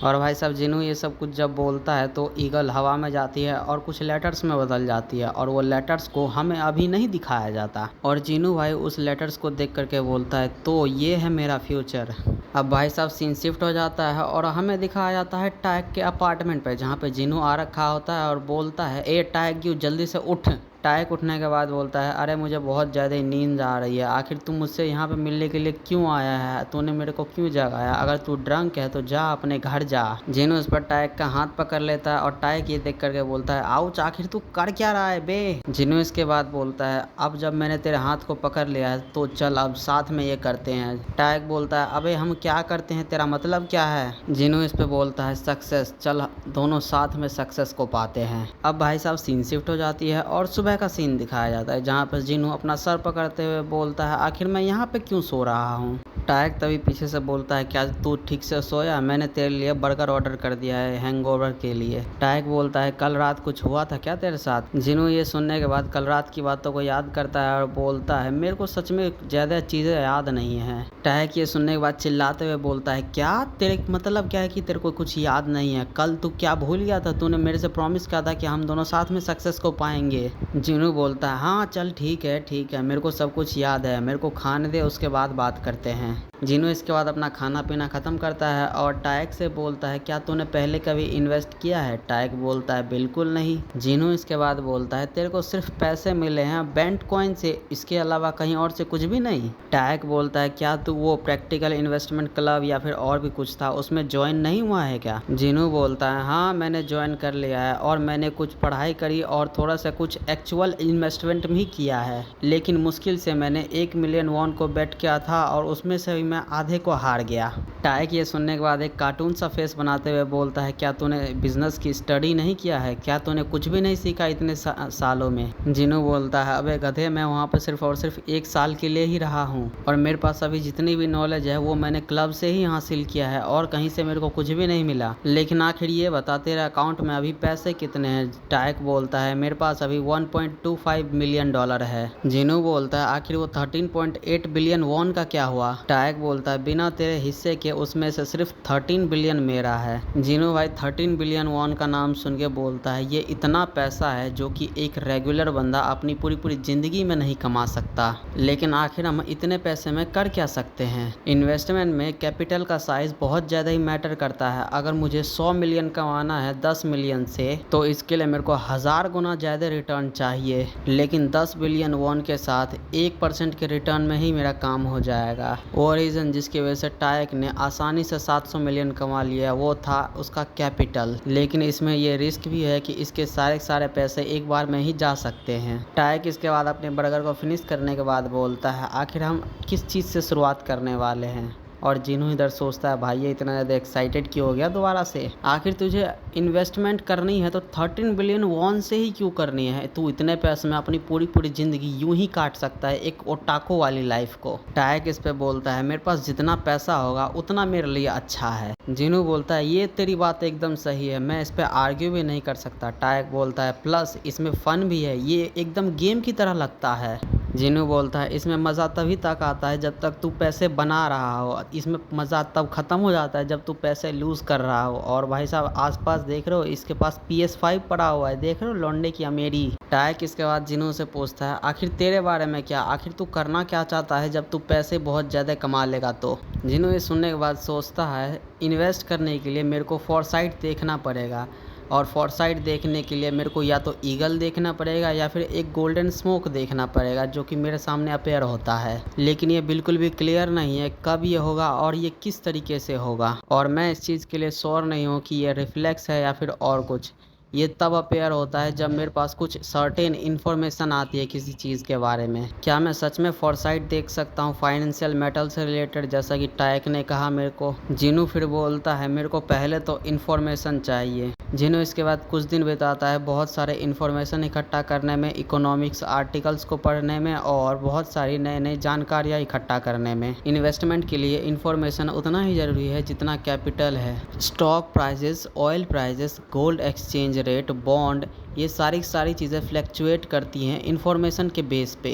और भाई साहब जिनू ये सब कुछ जब बोलता है तो ईगल हवा में जाती है और कुछ लेटर्स में बदल जाती है और वो लेटर्स को हमें अभी नहीं दिखाया जाता। और जिनू भाई उस लेटर्स को देख करके बोलता है तो ये है मेरा फ्यूचर। अब भाई साहब सीन शिफ्ट हो जाता है और हमें दिखाया जाता है टाइग के अपार्टमेंट पे जहाँ पे जिनू आ रखा होता है और बोलता है ए टाइग यू जल्दी से उठ। टाइग उठने के बाद बोलता है अरे मुझे बहुत ज़्यादा नींद आ रही है, आखिर तू मुझसे यहाँ पे मिलने के लिए क्यों आया है, तूने मेरे को क्यों जगाया, अगर तू ड्रंक है तो जा अपने घर जा। जिनू उस पर टाइग का हाथ पकड़ लेता है और टाइग ये देख करके बोलता है आउच आखिर तू कर क्या रहा है बे। जिनू इसके बाद बोलता है अब जब मैंने तेरे हाथ को पकड़ लिया है तो चल अब साथ में ये करते हैं। टाइग बोलता है अबे हम क्या करते हैं, तेरा मतलब क्या है। जिनू इस पे बोलता है सक्सेस, चल दोनों साथ में सक्सेस को पाते हैं। अब भाई साहब सीन शिफ्ट हो जाती है और सुबह का सीन दिखाया जाता है जहाँ पर जिनू अपना सर पकड़ते हुए बोलता है आखिर मैं यहाँ पे क्यों सो रहा हूँ। टाइग तभी पीछे से बोलता है क्या तू ठीक से सोया, मैंने तेरे लिए बर्गर ऑर्डर कर दिया है हैंगओवर के लिए। टाइग बोलता है कल रात कुछ हुआ था क्या तेरे साथ। जिनू ये सुनने के बाद कल रात की बातों को याद करता है और बोलता है मेरे को सच में ज़्यादा चीज़ें याद नहीं है। टाइग ये सुनने के बाद चिल्लाते हुए बोलता है क्या तेरे मतलब क्या है कि तेरे को कुछ याद नहीं है, कल तू क्या भूल गया था, तूने मेरे से प्रॉमिस किया था कि हम दोनों साथ में सक्सेस को पाएंगे। जिनू बोलता है हाँ चल ठीक है मेरे को सब कुछ याद है, मेरे को खाने दे उसके बाद बात करते हैं। जिनू इसके बाद अपना खाना पीना ख़त्म करता है और टाइग से बोलता है क्या तूने पहले कभी इन्वेस्ट किया है। टाइग बोलता है बिल्कुल नहीं। जिनू इसके बाद बोलता है तेरे को सिर्फ पैसे मिले हैं बेंट कॉइन से, इसके अलावा कहीं और से कुछ भी नहीं। टाइग बोलता है क्या तू वो प्रैक्टिकल इन्वेस्टमेंट क्लब या फिर और भी कुछ था उसमें ज्वाइन नहीं हुआ है क्या। जिनू बोलता है हाँ मैंने ज्वाइन कर लिया है और मैंने कुछ पढ़ाई करी और थोड़ा सा कुछ एक्चुअल इन्वेस्टमेंट भी किया है, लेकिन मुश्किल से मैंने 1 मिलियन वॉन को बेट किया था और उसमें से मैं आधे को हार गया। टाइक ये सुनने के बाद एक कार्टून सा फेस बनाते हुए बोलता है, क्या तूने बिजनेस की स्टडी नहीं किया है? क्या तूने कुछ भी नहीं सीखा इतने सालों में? जिनू बोलता है, अबे गधे, मैं वहाँ पर सिर्फ और सिर्फ 1 साल के लिए ही रहा हूँ और मेरे पास अभी जितनी भी नॉलेज है वो मैंने क्लब से ही हासिल किया है और कहीं से मेरे को कुछ भी नहीं मिला। लेकिन आखिर ये बता, तेरे अकाउंट में अभी पैसे कितने हैं? टाइक बोलता है, मेरे पास अभी $1.25 मिलियन है। जिनू बोलता है, आखिर वो 13.8 बिलियन वॉन का क्या हुआ? टाइक बोलता है, बिना तेरे हिस्से के उसमें से सिर्फ 13 बिलियन मेरा है। जिनू भाई 13 बिलियन वॉन का नाम सुन के बोलता है, ये इतना पैसा है जो कि एक रेगुलर बंदा अपनी पूरी जिंदगी में नहीं कमा सकता। लेकिन आखिर हम इतने पैसे में कर क्या सकते हैं? इन्वेस्टमेंट में कैपिटल का साइज बहुत ज़्यादा ही मैटर करता है। अगर मुझे 100 मिलियन कमाना है 10 मिलियन से, तो इसके लिए मेरे को 1000 गुना ज़्यादा रिटर्न चाहिए। लेकिन 10 बिलियन वॉन के साथ 1% के रिटर्न में ही मेरा काम हो जाएगा। वो रीज़न जिसकी वजह से टाइक ने आसानी से 700 मिलियन कमा लिया वो था उसका कैपिटल। लेकिन इसमें ये रिस्क भी है कि इसके सारे पैसे एक बार में ही जा सकते हैं। टाइक इसके बाद अपने बर्गर को फिनिश करने के बाद बोलता है, आखिर हम किस चीज़ से शुरुआत करने वाले हैं? और जिन्हों इधर सोचता है, भाई ये इतना ज़्यादा एक्साइटेड क्यों हो गया दोबारा से? आखिर तुझे इन्वेस्टमेंट करनी है तो 13 बिलियन वॉन से ही क्यों करनी है? तू इतने पैसे में अपनी पूरी ज़िंदगी यूं ही काट सकता है, एक ओटाको वाली लाइफ को। टाइक इस पे बोलता है, मेरे पास जितना पैसा होगा उतना मेरे लिए अच्छा है। जिनू बोलता है, ये तेरी बात एकदम सही है, मैं इस पे आर्ग्यू भी नहीं कर सकता। टाइक बोलता है, प्लस इसमें फ़न भी है, ये एकदम गेम की तरह लगता है। जिनू बोलता है, इसमें मज़ा तभी तक आता है जब तक तू पैसे बना रहा हो, इसमें मज़ा तब ख़त्म हो जाता है जब तू पैसे लूज़ कर रहा हो। और भाई साहब आसपास देख रहे हो, इसके पास PS5 पड़ा हुआ है, देख रहे हो लौंडे की अमीरी। टाइक इसके बाद जिनू से पूछता है, आखिर तेरे बारे में क्या? आखिर तू करना क्या चाहता है जब तू पैसे बहुत ज़्यादा कमा लेगा तो? जिनू ये सुनने के बाद सोचता है, इन्वेस्ट करने के लिए मेरे को फॉरसाइट देखना पड़ेगा और फॉरसाइट देखने के लिए मेरे को या तो ईगल देखना पड़ेगा या फिर एक गोल्डन स्मोक देखना पड़ेगा जो कि मेरे सामने अपेयर होता है। लेकिन ये बिल्कुल भी क्लियर नहीं है कब ये होगा और ये किस तरीके से होगा, और मैं इस चीज़ के लिए श्योर नहीं हूँ कि ये रिफ्लेक्स है या फिर और कुछ। ये तब अपेयर होता है जब मेरे पास कुछ सर्टेन इन्फॉर्मेशन आती है किसी चीज़ के बारे में। क्या मैं सच में फॉरसाइट देख सकता हूँ फाइनेंशियल मेटल से रिलेटेड, जैसा कि टाइक ने कहा मेरे को? जिनू फिर बोलता है, मेरे को पहले तो इन्फॉर्मेशन चाहिए। जिन्हों इसके बाद कुछ दिन बिताता है बहुत सारे इन्फॉर्मेशन इकट्ठा करने में, इकोनॉमिक्स आर्टिकल्स को पढ़ने में और बहुत सारी नई जानकारियाँ इकट्ठा करने में। इन्वेस्टमेंट के लिए इन्फॉर्मेशन उतना ही ज़रूरी है जितना कैपिटल है। Stock prices, oil prices, gold exchange rate, bond, ये सारी चीज़ें फ्लैक्चुएट करती हैं इन्फॉर्मेशन के बेस पे।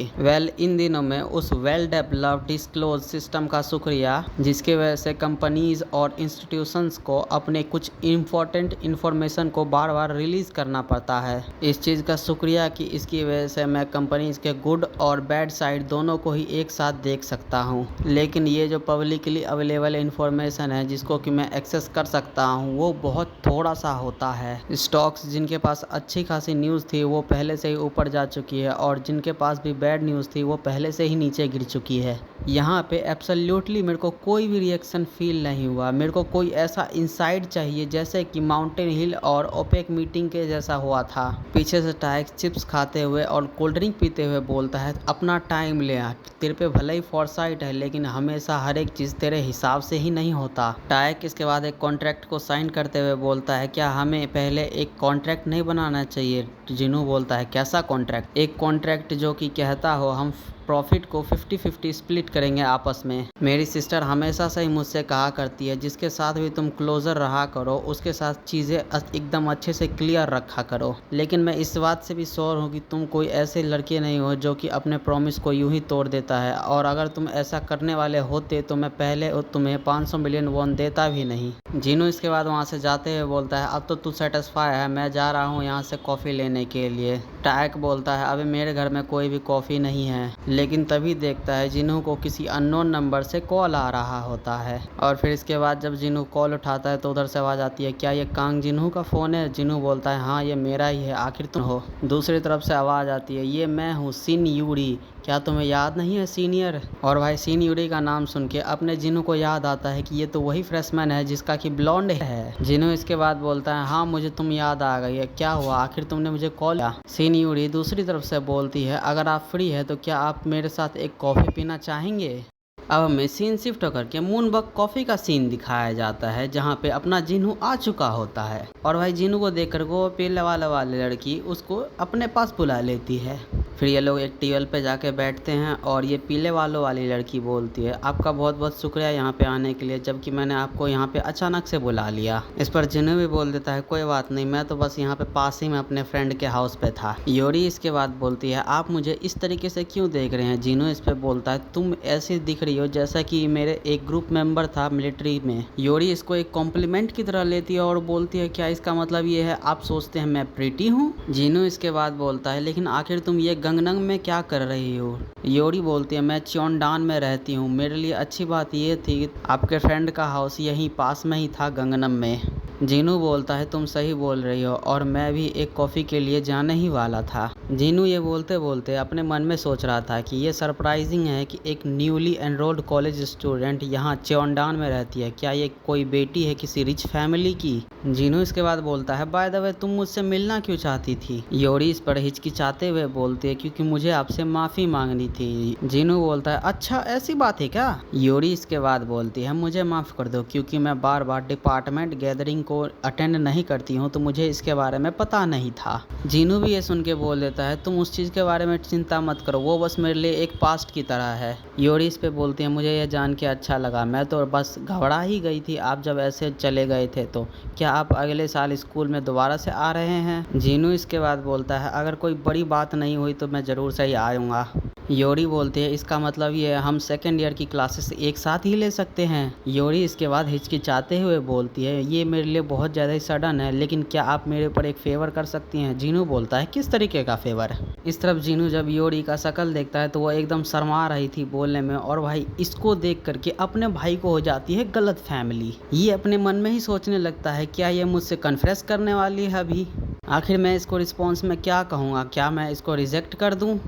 इन दिनों में उस वेल डेवलप्ड डिस्क्लोज सिस्टम का शुक्रिया जिसकी वजह से कंपनीज और इंस्टीट्यूशंस को अपने कुछ इम्पोर्टेंट इन्फॉर्मेशन को बार बार रिलीज़ करना पड़ता है। इस चीज़ का शुक्रिया कि इसकी वजह से मैं कंपनीज के गुड और बैड साइड दोनों को ही एक साथ देख सकता हूँ। लेकिन ये जो पब्लिकली अवेलेबल इन्फॉर्मेशन है जिसको कि मैं एक्सेस कर सकता हूँ वो बहुत थोड़ा सा होता है। स्टॉक्स जिनके पास अच्छी खासी न्यूज़ थी वो पहले से ही ऊपर जा चुकी है और जिनके पास भी बैड न्यूज़ थी वो पहले से ही नीचे गिर चुकी है। यहाँ पे एब्सोल्युटली मेरे को कोई भी रिएक्शन फील नहीं हुआ। मेरे को कोई ऐसा इंसाइट चाहिए जैसे कि माउंटेन हिल और ओपेक मीटिंग के जैसा हुआ था। पीछे से टाइक चिप्स खाते हुए और कोल्ड ड्रिंक पीते हुए बोलता है, अपना टाइम ले आ, तेरे पे भले ही फॉरसाइट है लेकिन हमेशा हर एक चीज़ तेरे हिसाब से ही नहीं होता। टाइक इसके बाद एक कॉन्ट्रैक्ट को साइन करते हुए बोलता है, क्या हमें पहले एक कॉन्ट्रैक्ट नहीं बनाना चाहिए? जिनू बोलता है, कैसा कॉन्ट्रैक्ट? एक कॉन्ट्रैक्ट जो कि कहता हो हम प्रॉफिट को 50-50 स्प्लिट करेंगे आपस में। मेरी सिस्टर हमेशा से ही मुझसे कहा करती है, जिसके साथ भी तुम क्लोजर रहा करो उसके साथ चीज़ें एकदम अच्छे से क्लियर रखा करो। लेकिन मैं इस बात से भी श्योर हूँ कि तुम कोई ऐसे लड़के नहीं हो जो कि अपने प्रॉमिस को यूं ही तोड़ देता है, और अगर तुम ऐसा करने वाले होते तो मैं पहले तुम्हें 500 मिलियन वॉन देता भी नहीं। जिनू इसके बाद वहाँ से जाते हुए बोलता है, अब तो तू सेटिस्फाई है, मैं जा रहा हूँ यहाँ से कॉफ़ी लेने के लिए। टाइक बोलता है, अभी मेरे घर में कोई भी कॉफ़ी नहीं है। लेकिन तभी देखता है जिनू को किसी अननोन नंबर से कॉल आ रहा होता है, और फिर इसके बाद जब जिनू कॉल उठाता है तो उधर से आवाज़ आती है, क्या ये कांग जिनू का फ़ोन है? जिनू बोलता है, हाँ ये मेरा ही है, आखिर तुम हो? दूसरी तरफ से आवाज़ आती है, ये मैं हूँ सिन यूरी, क्या तुम्हें याद नहीं है सीनियर? और भाई सिन यूरी का नाम सुन के अपने जिनू को याद आता है कि ये तो वही फ्रेशमैन है जिसका कि ब्लॉन्ड है। जिनू इसके बाद बोलता है, हाँ मुझे तुम याद आ गई है, क्या हुआ, आखिर तुमने मुझे कॉल किया? सिन यूरी दूसरी तरफ से बोलती है, अगर आप फ्री है तो क्या आप मेरे साथ एक कॉफ़ी पीना चाहेंगे? अब हमें सीन शिफ्ट होकर के मूनबग कॉफी का सीन दिखाया जाता है, जहाँ पे अपना जिन्हू आ चुका होता है और भाई जिन्हू को देखकर वो पीले वाले लड़की उसको अपने पास बुला लेती है। फिर ये लोग एक टेबल पे जाके बैठते हैं और ये पीले वालों वाली लड़की बोलती है, आपका बहुत बहुत शुक्रिया यहाँ पे आने के लिए, जबकि मैंने आपको यहाँ पे अचानक से बुला लिया। इस पर जिन्हू भी बोल देता है, कोई बात नहीं, मैं तो बस यहाँ पे पास ही में अपने फ्रेंड के हाउस पे था। योरी इसके बाद बोलती है, आप मुझे इस तरीके से क्यों देख रहे हैं? जिन्हू इस पे बोलता है, तुम ऐसी दिख रही हो जैसा कि मेरे एक ग्रुप मेंबर था मिलिट्री में। योरी इसको एक कॉम्प्लीमेंट की तरह लेती है और बोलती है, क्या इसका मतलब ये है आप सोचते हैं मैं प्रीटी हूँ? जिन्हू इसके बाद बोलता है, लेकिन आखिर तुम ये गंगनंग में क्या कर रही हो? योरी बोलती है, मैं च्योंडान में रहती हूँ, मेरे लिए अच्छी बात ये थी आपके फ्रेंड का हाउस यहीं पास में ही था गंगनम में। जिन्हू बोलता है, तुम सही बोल रही हो और मैं भी एक कॉफ़ी के लिए जाने ही वाला था। जिन्हू ये बोलते बोलते अपने मन में सोच रहा था कि ये सरप्राइजिंग है कि एक न्यूली एनरोल्ड कॉलेज स्टूडेंट यहाँ च्योंडान में रहती है, क्या ये कोई बेटी है किसी रिच फैमिली की? जिन्हू इसके बाद बोलता है, बाय द वे तुम मुझसे मिलना क्यों चाहती थी? योरी इस पर हिचकिचाते हुए बोलती है, क्योंकि मुझे आपसे माफ़ी मांगनी थी। जिन्हू बोलता है, अच्छा ऐसी बात है क्या? योरी इसके बाद बोलती है, मुझे माफ़ कर दो, क्योंकि मैं बार बार डिपार्टमेंट गैदरिंग को अटेंड नहीं करती हूँ तो मुझे इसके बारे में पता नहीं था। जिन्हू भी ये सुन के बोल देता है, तुम उस चीज़ के बारे में चिंता मत करो, वो बस मेरे लिए एक पास्ट की तरह है। योरी इस पे बोलती है, मुझे यह जान के अच्छा लगा, मैं तो बस घबरा ही गई थी आप जब ऐसे चले गए थे। तो क्या आप अगले साल स्कूल में दोबारा से आ रहे हैं? जिन्हू इसके बाद बोलता है, अगर कोई बड़ी बात नहीं हुई तो मैं ज़रूर से ही आऊँगा। योरी बोलती है, इसका मतलब ये है हम सेकेंड ईयर की क्लासेस एक साथ ही ले सकते हैं? योरी इसके बाद हिचकिचाते हुए बोलती है, ये मेरे लिए बहुत ज़्यादा ही सडन है, लेकिन क्या आप मेरे ऊपर एक फेवर कर सकती हैं? जिन्हू बोलता है, किस तरीके का फेवर? इस तरफ जिन्हू जब योरी का शक्ल देखता है तो वो एकदम शर्मा रही थी बोलने में, और भाई इसको देख करके अपने भाई को हो जाती है गलत फैमिली। ये अपने मन में ही सोचने लगता है, क्या ये मुझसे कन्फेस करने वाली है अभी? आखिर मैं इसको रिस्पॉन्स में क्या कहूँगा? क्या मैं इसको रिजेक्ट कर दूँ?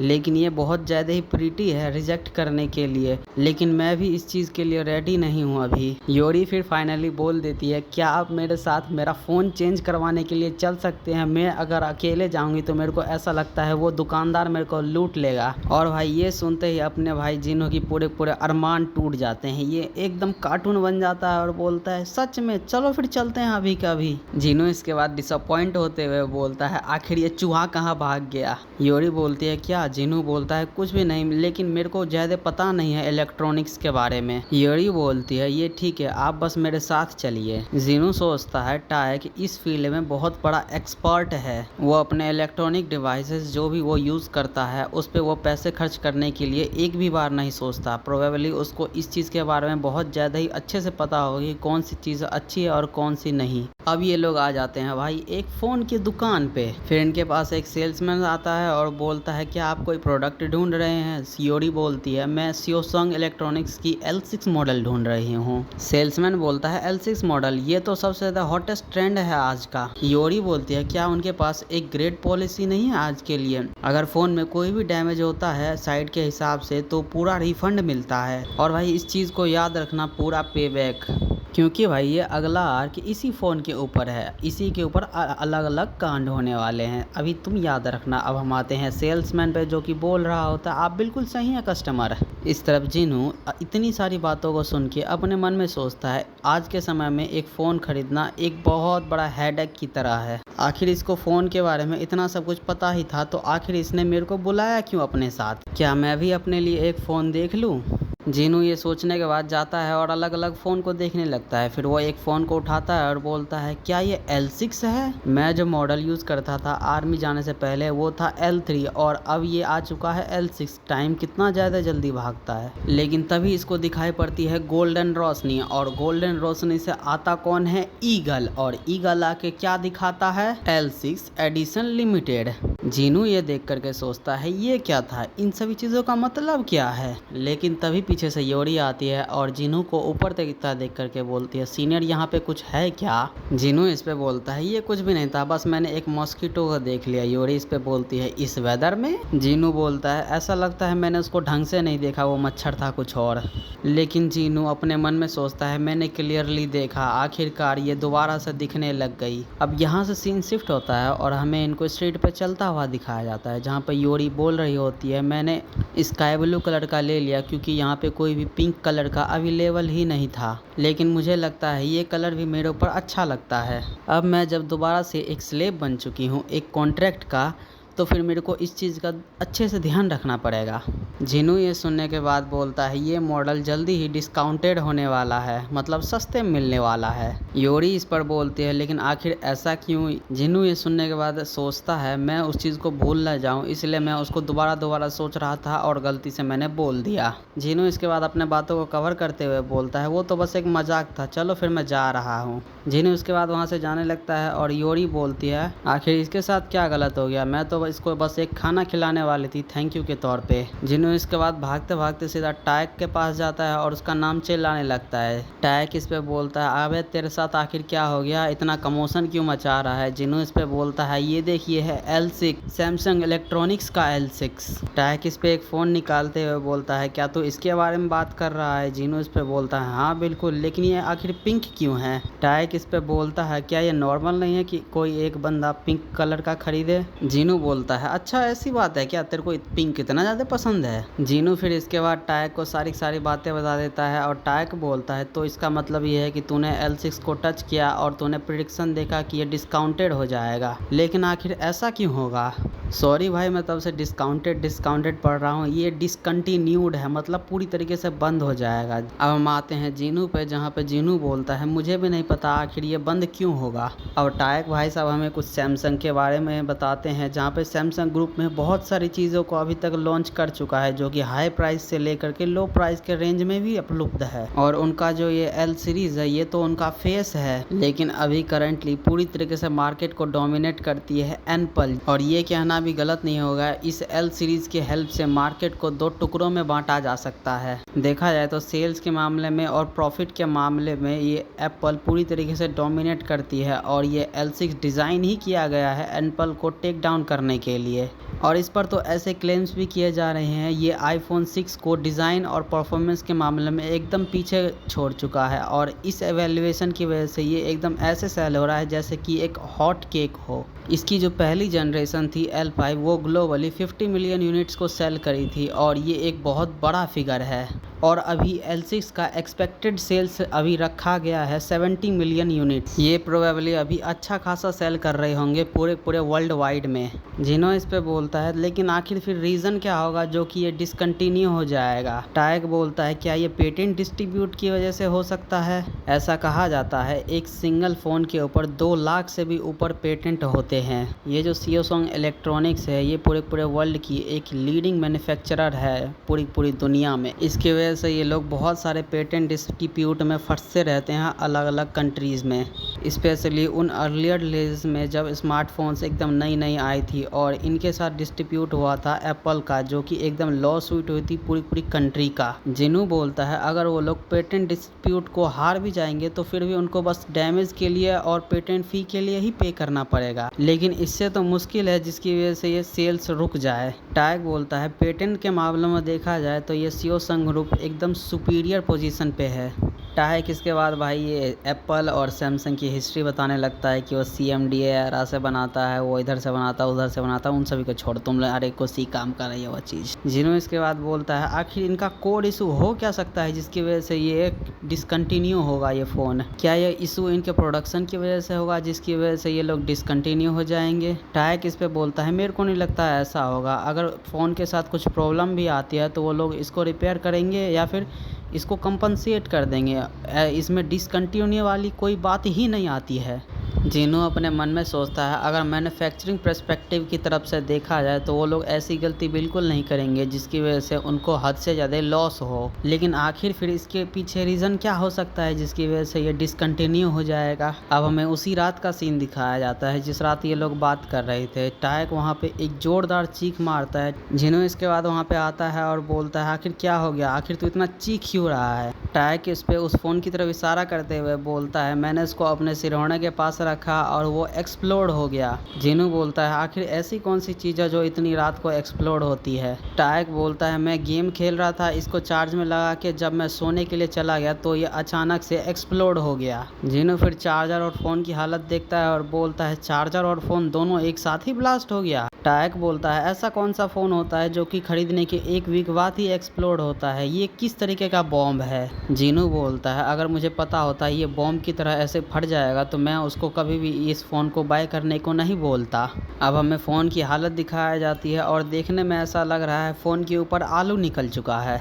लेकिन ये बहुत ज़्यादा ही प्रीटी है रिजेक्ट करने के लिए, लेकिन मैं भी इस चीज़ के लिए रेडी नहीं हूँ अभी। योरी फिर फाइनली बोल देती है, क्या आप मेरे साथ मेरा फ़ोन चेंज करवाने के लिए चल सकते हैं? मैं अगर अकेले जाऊँगी तो मेरे को ऐसा लगता है वो दुकानदार मेरे को लूट लेगा। और भाई ये सुनते ही अपने भाई जिन्हू की पूरे अरमान टूट जाते हैं, ये एकदम कार्टून बन जाता है और बोलता है, सच में चलो फिर चलते हैं अभी कभी। जिन्हू इसके बाद डिसअपॉइंट होते हुए बोलता है, आखिर ये चूहा कहाँ भाग गया? योरी बोलती है, क्या? जिन्हू बोलता है, कुछ भी नहीं, लेकिन मेरे को ज़्यादा पता नहीं है इलेक्ट्रॉनिक्स के बारे में। योरी बोलती है, ये ठीक है, आप बस मेरे साथ चलिए। जिन्हू सोचता है टाय कि इस फील्ड में बहुत बड़ा एक्सपर्ट है, वो अपने इलेक्ट्रॉनिक डिवाइसेस जो भी वो यूज़ करता है उस पर वो पैसे खर्च करने के लिए एक भी बार नहीं सोचता। प्रोबेबली उसको इस चीज़ के बारे में बहुत ज़्यादा ही अच्छे से पता होगी कौन सी चीज़ अच्छी है और कौन सी नहीं। अब ये लोग आ जाते हैं भाई एक फ़ोन की दुकान पे। फिर इनके पास एक सेल्समैन आता है और बोलता है, क्या आप कोई प्रोडक्ट ढूंढ रहे हैं? योरी बोलती है, मैं सैमसंग इलेक्ट्रॉनिक्स की L6 मॉडल ढूंढ रही हूँ। सेल्समैन बोलता है, L6 मॉडल, ये तो सबसे ज़्यादा हॉटेस्ट ट्रेंड है आज का। योरी बोलती है, क्या उनके पास एक ग्रेड पॉलिसी नहीं है आज के लिए? अगर फ़ोन में कोई भी डैमेज होता है साइड के हिसाब से तो पूरा रिफंड मिलता है। और भाई इस चीज़ को याद रखना, पूरा पे बैक, क्योंकि भाई ये अगला आर्क इसी फ़ोन के ऊपर है, इसी के ऊपर अलग अलग कांड होने वाले हैं, अभी तुम याद रखना। अब हम आते हैं सेल्समैन पे जो कि बोल रहा होता है, आप बिल्कुल सही हैं कस्टमर। इस तरफ जिन्हू इतनी सारी बातों को सुन के अपने मन में सोचता है, आज के समय में एक फ़ोन खरीदना एक बहुत बड़ा हेडेक की तरह है। आखिर इसको फ़ोन के बारे में इतना सब कुछ पता ही था तो आखिर इसने मेरे को बुलाया क्यों अपने साथ? क्या मैं भी अपने लिए एक फ़ोन देख लूँ? जिन्हू ये सोचने के बाद जाता है और अलग अलग फ़ोन को देखने लगता है। फिर वो एक फ़ोन को उठाता है और बोलता है, क्या ये L6 है? मैं जो मॉडल यूज़ करता था आर्मी जाने से पहले वो था L3 और अब ये आ चुका है L6। टाइम कितना ज़्यादा जल्दी भागता है। लेकिन तभी इसको दिखाई पड़ती है गोल्डन रोशनी, और गोल्डन रोशनी से आता कौन है? ईगल। और ईगल आके क्या दिखाता है? L6 addition limited. जिन्हू ये देख करके सोचता है, ये क्या था? इन सभी चीज़ों का मतलब क्या है? लेकिन तभी पीछे से योरी आती है और जिन्हू को ऊपर तक देख करके बोलती है, सीनियर यहाँ पे कुछ है क्या? जिन्हू इस पे बोलता है, ये कुछ भी नहीं था, बस मैंने एक मॉस्किटो को देख लिया। योरी इस पे बोलती है, इस वेदर में? जिन्हू बोलता है, ऐसा लगता है मैंने उसको ढंग से नहीं देखा, वो मच्छर था कुछ और। लेकिन जिन्हू अपने मन में सोचता है, मैंने क्लियरली देखा, आखिरकार ये दोबारा से दिखने लग गई। अब यहाँ से सीन शिफ्ट होता है और हमें इनको स्ट्रीट पे चलता हुआ हुआ दिखाया जाता है, जहाँ पे योरी बोल रही होती है मैंने स्काई ब्लू कलर का ले लिया क्योंकि यहाँ पे कोई भी पिंक कलर का अवेलेबल ही नहीं था, लेकिन मुझे लगता है ये कलर भी मेरे ऊपर अच्छा लगता है। अब मैं जब दोबारा से एक स्लेब बन चुकी हूँ एक कॉन्ट्रैक्ट का, तो फिर मेरे को इस चीज़ का अच्छे से ध्यान रखना पड़ेगा। जिनू ये सुनने के बाद बोलता है ये मॉडल जल्दी ही डिस्काउंटेड होने वाला है, मतलब सस्ते में मिलने वाला है। योरी इस पर बोलती है लेकिन आखिर ऐसा क्यों। जिनू ये सुनने के बाद सोचता है मैं उस चीज़ को भूल न जाऊँ, इसलिए मैं उसको दोबारा सोच रहा था और गलती से मैंने बोल दिया। जिनू इसके बाद अपने बातों को कवर करते हुए बोलता है वो तो बस एक मजाक था, चलो फिर मैं जा रहा हूँ। जिनू उसके बाद वहाँ से जाने लगता है और योरी बोलती है आखिर इसके साथ क्या गलत हो गया, मैं तो इसको बस एक खाना खिलाने वाली थी थैंक यू के तौर पे। जिन्हों इसके बाद भागते भागते सीधा टायक के पास जाता है और उसका नाम चिल्लाने लगता है। टायक इस पे बोलता है अबे तेरे साथ आखिर क्या हो गया, इतना कमोशन क्यों मचा रहा है। जिन्हों इस पे बोलता है ये देखिए है L6 सैमसंग इलेक्ट्रॉनिक्स का L6। टायक इस पे एक फ़ोन निकालते हुए बोलता है क्या तू इसके बारे में बात कर रहा है। जिन्हों इस पे बोलता है हाँ बिल्कुल, लेकिन ये आखिर पिंक क्यों है। टायक इस पे बोलता है क्या ये नॉर्मल नहीं है कि कोई एक बंदा पिंक कलर का खरीदे। जिनू बोलता है अच्छा ऐसी बात है क्या, तेरे को पिंक इतना ज़्यादा पसंद है। जिनू फिर इसके बाद टायक को सारी बातें बता देता है और टायक बोलता है तो इसका मतलब ये है कि तूने L6 को टच किया और तूने प्रेडिक्शन देखा कि ये डिस्काउंटेड हो जाएगा, लेकिन आखिर ऐसा क्यों होगा। सॉरी भाई मैं तब से डिस्काउंटेड पढ़ रहा हूँ, ये डिसकंटिन्यूड है, मतलब पूरी तरीके से बंद हो जाएगा। अब हम आते हैं जिनू पे, जहाँ पे जिनू बोलता है मुझे भी नहीं पता आखिर ये बंद क्यों होगा। और टायक भाई साहब हमें कुछ सैमसंग के बारे में बताते हैं, जहाँ पे सैमसंग ग्रुप में बहुत सारी चीज़ों को अभी तक लॉन्च कर चुका है जो कि हाई प्राइस से लेकर के लो प्राइस के रेंज में भी उपलब्ध है। और उनका जो ये L सीरीज़ है ये तो उनका फेस है, लेकिन अभी करंटली पूरी तरीके से मार्केट को डोमिनेट करती है एप्पल। और ये कहना भी गलत नहीं होगा, इस L सीरीज़ की हेल्प से मार्केट को 2 टुकड़ों में बांटा जा सकता है। देखा जाए तो सेल्स के मामले में और प्रॉफिट के मामले में ये एप्पल पूरी तरीके से डोमिनेट करती है और ये L6 डिज़ाइन ही किया गया है एप्पल को टेक डाउन करने के लिए। और इस पर तो ऐसे क्लेम्स भी किए जा रहे हैं ये iPhone 6 को डिज़ाइन और परफॉर्मेंस के मामले में एकदम पीछे छोड़ चुका है और इस एवेल्युएशन की वजह से ये एकदम ऐसे सेल हो रहा है जैसे कि एक हॉट केक हो। इसकी जो पहली जनरेशन थी L5 वो ग्लोबली 50 मिलियन यूनिट्स को सेल करी थी और ये एक बहुत बड़ा फिगर है। और अभी L6 का एक्सपेक्टेड सेल्स अभी रखा गया है 70 मिलियन यूनिट। ये प्रोबेबली अभी अच्छा खासा सेल कर रहे होंगे पूरे वर्ल्ड वाइड में। जिन्हों इस पे बोलता है लेकिन आखिर फिर रीज़न क्या होगा जो कि ये डिसकंटिन्यू हो जाएगा। टायक बोलता है क्या ये पेटेंट डिस्ट्रीब्यूट की वजह से हो सकता है। ऐसा कहा जाता है एक सिंगल फ़ोन के ऊपर 2 लाख से भी ऊपर पेटेंट होते हैं। ये जो सैमसंग इलेक्ट्रॉनिक्स है ये पूरे वर्ल्ड की एक लीडिंग मैन्युफैक्चरर है पूरी दुनिया में। इसकी वजह से ये लोग बहुत सारे पेटेंट डिस्प्यूट में फंसते रहते हैं अलग अलग कंट्रीज़ में, स्पेशली उन अर्लियर डेज में जब स्मार्टफोन्स एकदम नई आई थी और इनके साथ डिस्ट्रीब्यूट हुआ था एप्पल का, जो कि एकदम लॉ सूट हुई थी पूरी कंट्री का। जिनू बोलता है अगर वो लोग पेटेंट डिस्प्यूट को हार भी जाएंगे तो फिर भी उनको बस डैमेज के लिए और पेटेंट फ़ी के लिए ही पे करना पड़ेगा, लेकिन इससे तो मुश्किल है जिसकी वजह से ये सेल्स रुक जाए। टायक बोलता है पेटेंट के मामले में देखा जाए तो ये सैमसंग ग्रुप एकदम सुपीरियर पोजीशन पे है। टायक इसके बाद भाई ये एप्पल और सैमसंग की हिस्ट्री बताने लगता है कि वो CMDA एरा से बनाता है, वो इधर से बनाता है उधर से बनाता है, उन सभी को छोड़ तुम लोग हर एक को सी काम कर रही है वो चीज़। जिन्हों इसके बाद बोलता है आखिर इनका कोड इशू हो क्या सकता है जिसकी वजह से ये डिसकंटिन्यू होगा ये फ़ोन। क्या ये इशू इनके प्रोडक्शन की वजह से होगा जिसकी वजह से ये लोग डिसकंटिन्यू हो जाएंगे। टायक इस पर बोलता है मेरे को नहीं लगता है ऐसा होगा, अगर फ़ोन के साथ कुछ प्रॉब्लम भी आती है तो वो लोग इसको रिपेयर करेंगे या फिर इसको कंपनसेट कर देंगे, इसमें डिसकंटिन्यू वाली कोई बात ही नहीं आती है। जिन्हों अपने मन में सोचता है अगर मैन्युफैक्चरिंग पर्सपेक्टिव की तरफ से देखा जाए तो वो लोग ऐसी गलती बिल्कुल नहीं करेंगे जिसकी वजह से उनको हद से ज़्यादा लॉस हो, लेकिन आखिर फिर इसके पीछे रीज़न क्या हो सकता है जिसकी वजह से ये डिसकंटिन्यू हो जाएगा। अब हमें उसी रात का सीन दिखाया जाता है जिस रात ये लोग बात कर रहे थे। टायक वहाँ पे एक ज़ोरदार चीख मारता है। जिन्हों इसके बाद वहाँ पे आता है और बोलता है आखिर क्या हो गया, आखिर तू इतना चीख क्यों रहा है। टायक इस पे उस फ़ोन की तरफ इशारा करते हुए बोलता है मैंने इसको अपने सिरहोने के पास रखा रखा और वो एक्सप्लोड हो गया। जीनू बोलता है आखिर ऐसी कौन सी चीज़ है जो इतनी रात को एक्सप्लोड होती है। टायक बोलता है मैं गेम खेल रहा था, इसको चार्ज में लगा के जब मैं सोने के लिए चला गया तो ये अचानक से एक्सप्लोड हो गया। जीनू फिर चार्जर और फ़ोन की हालत देखता है और बोलता है चार्जर और फ़ोन दोनों एक साथ ही ब्लास्ट हो गया। टायक बोलता है ऐसा कौन सा फ़ोन होता है जो कि खरीदने के 1 वीक बाद ही एक्सप्लोड होता है, ये किस तरीके का बॉम्ब है। जीनू बोलता है अगर मुझे पता होता ये बॉम्ब की तरह ऐसे फट जाएगा तो मैं उसको कभी भी इस फ़ोन को बाय करने को नहीं बोलता। अब हमें फ़ोन की हालत दिखाई जाती है और देखने में ऐसा लग रहा है फ़ोन के ऊपर आलू निकल चुका है।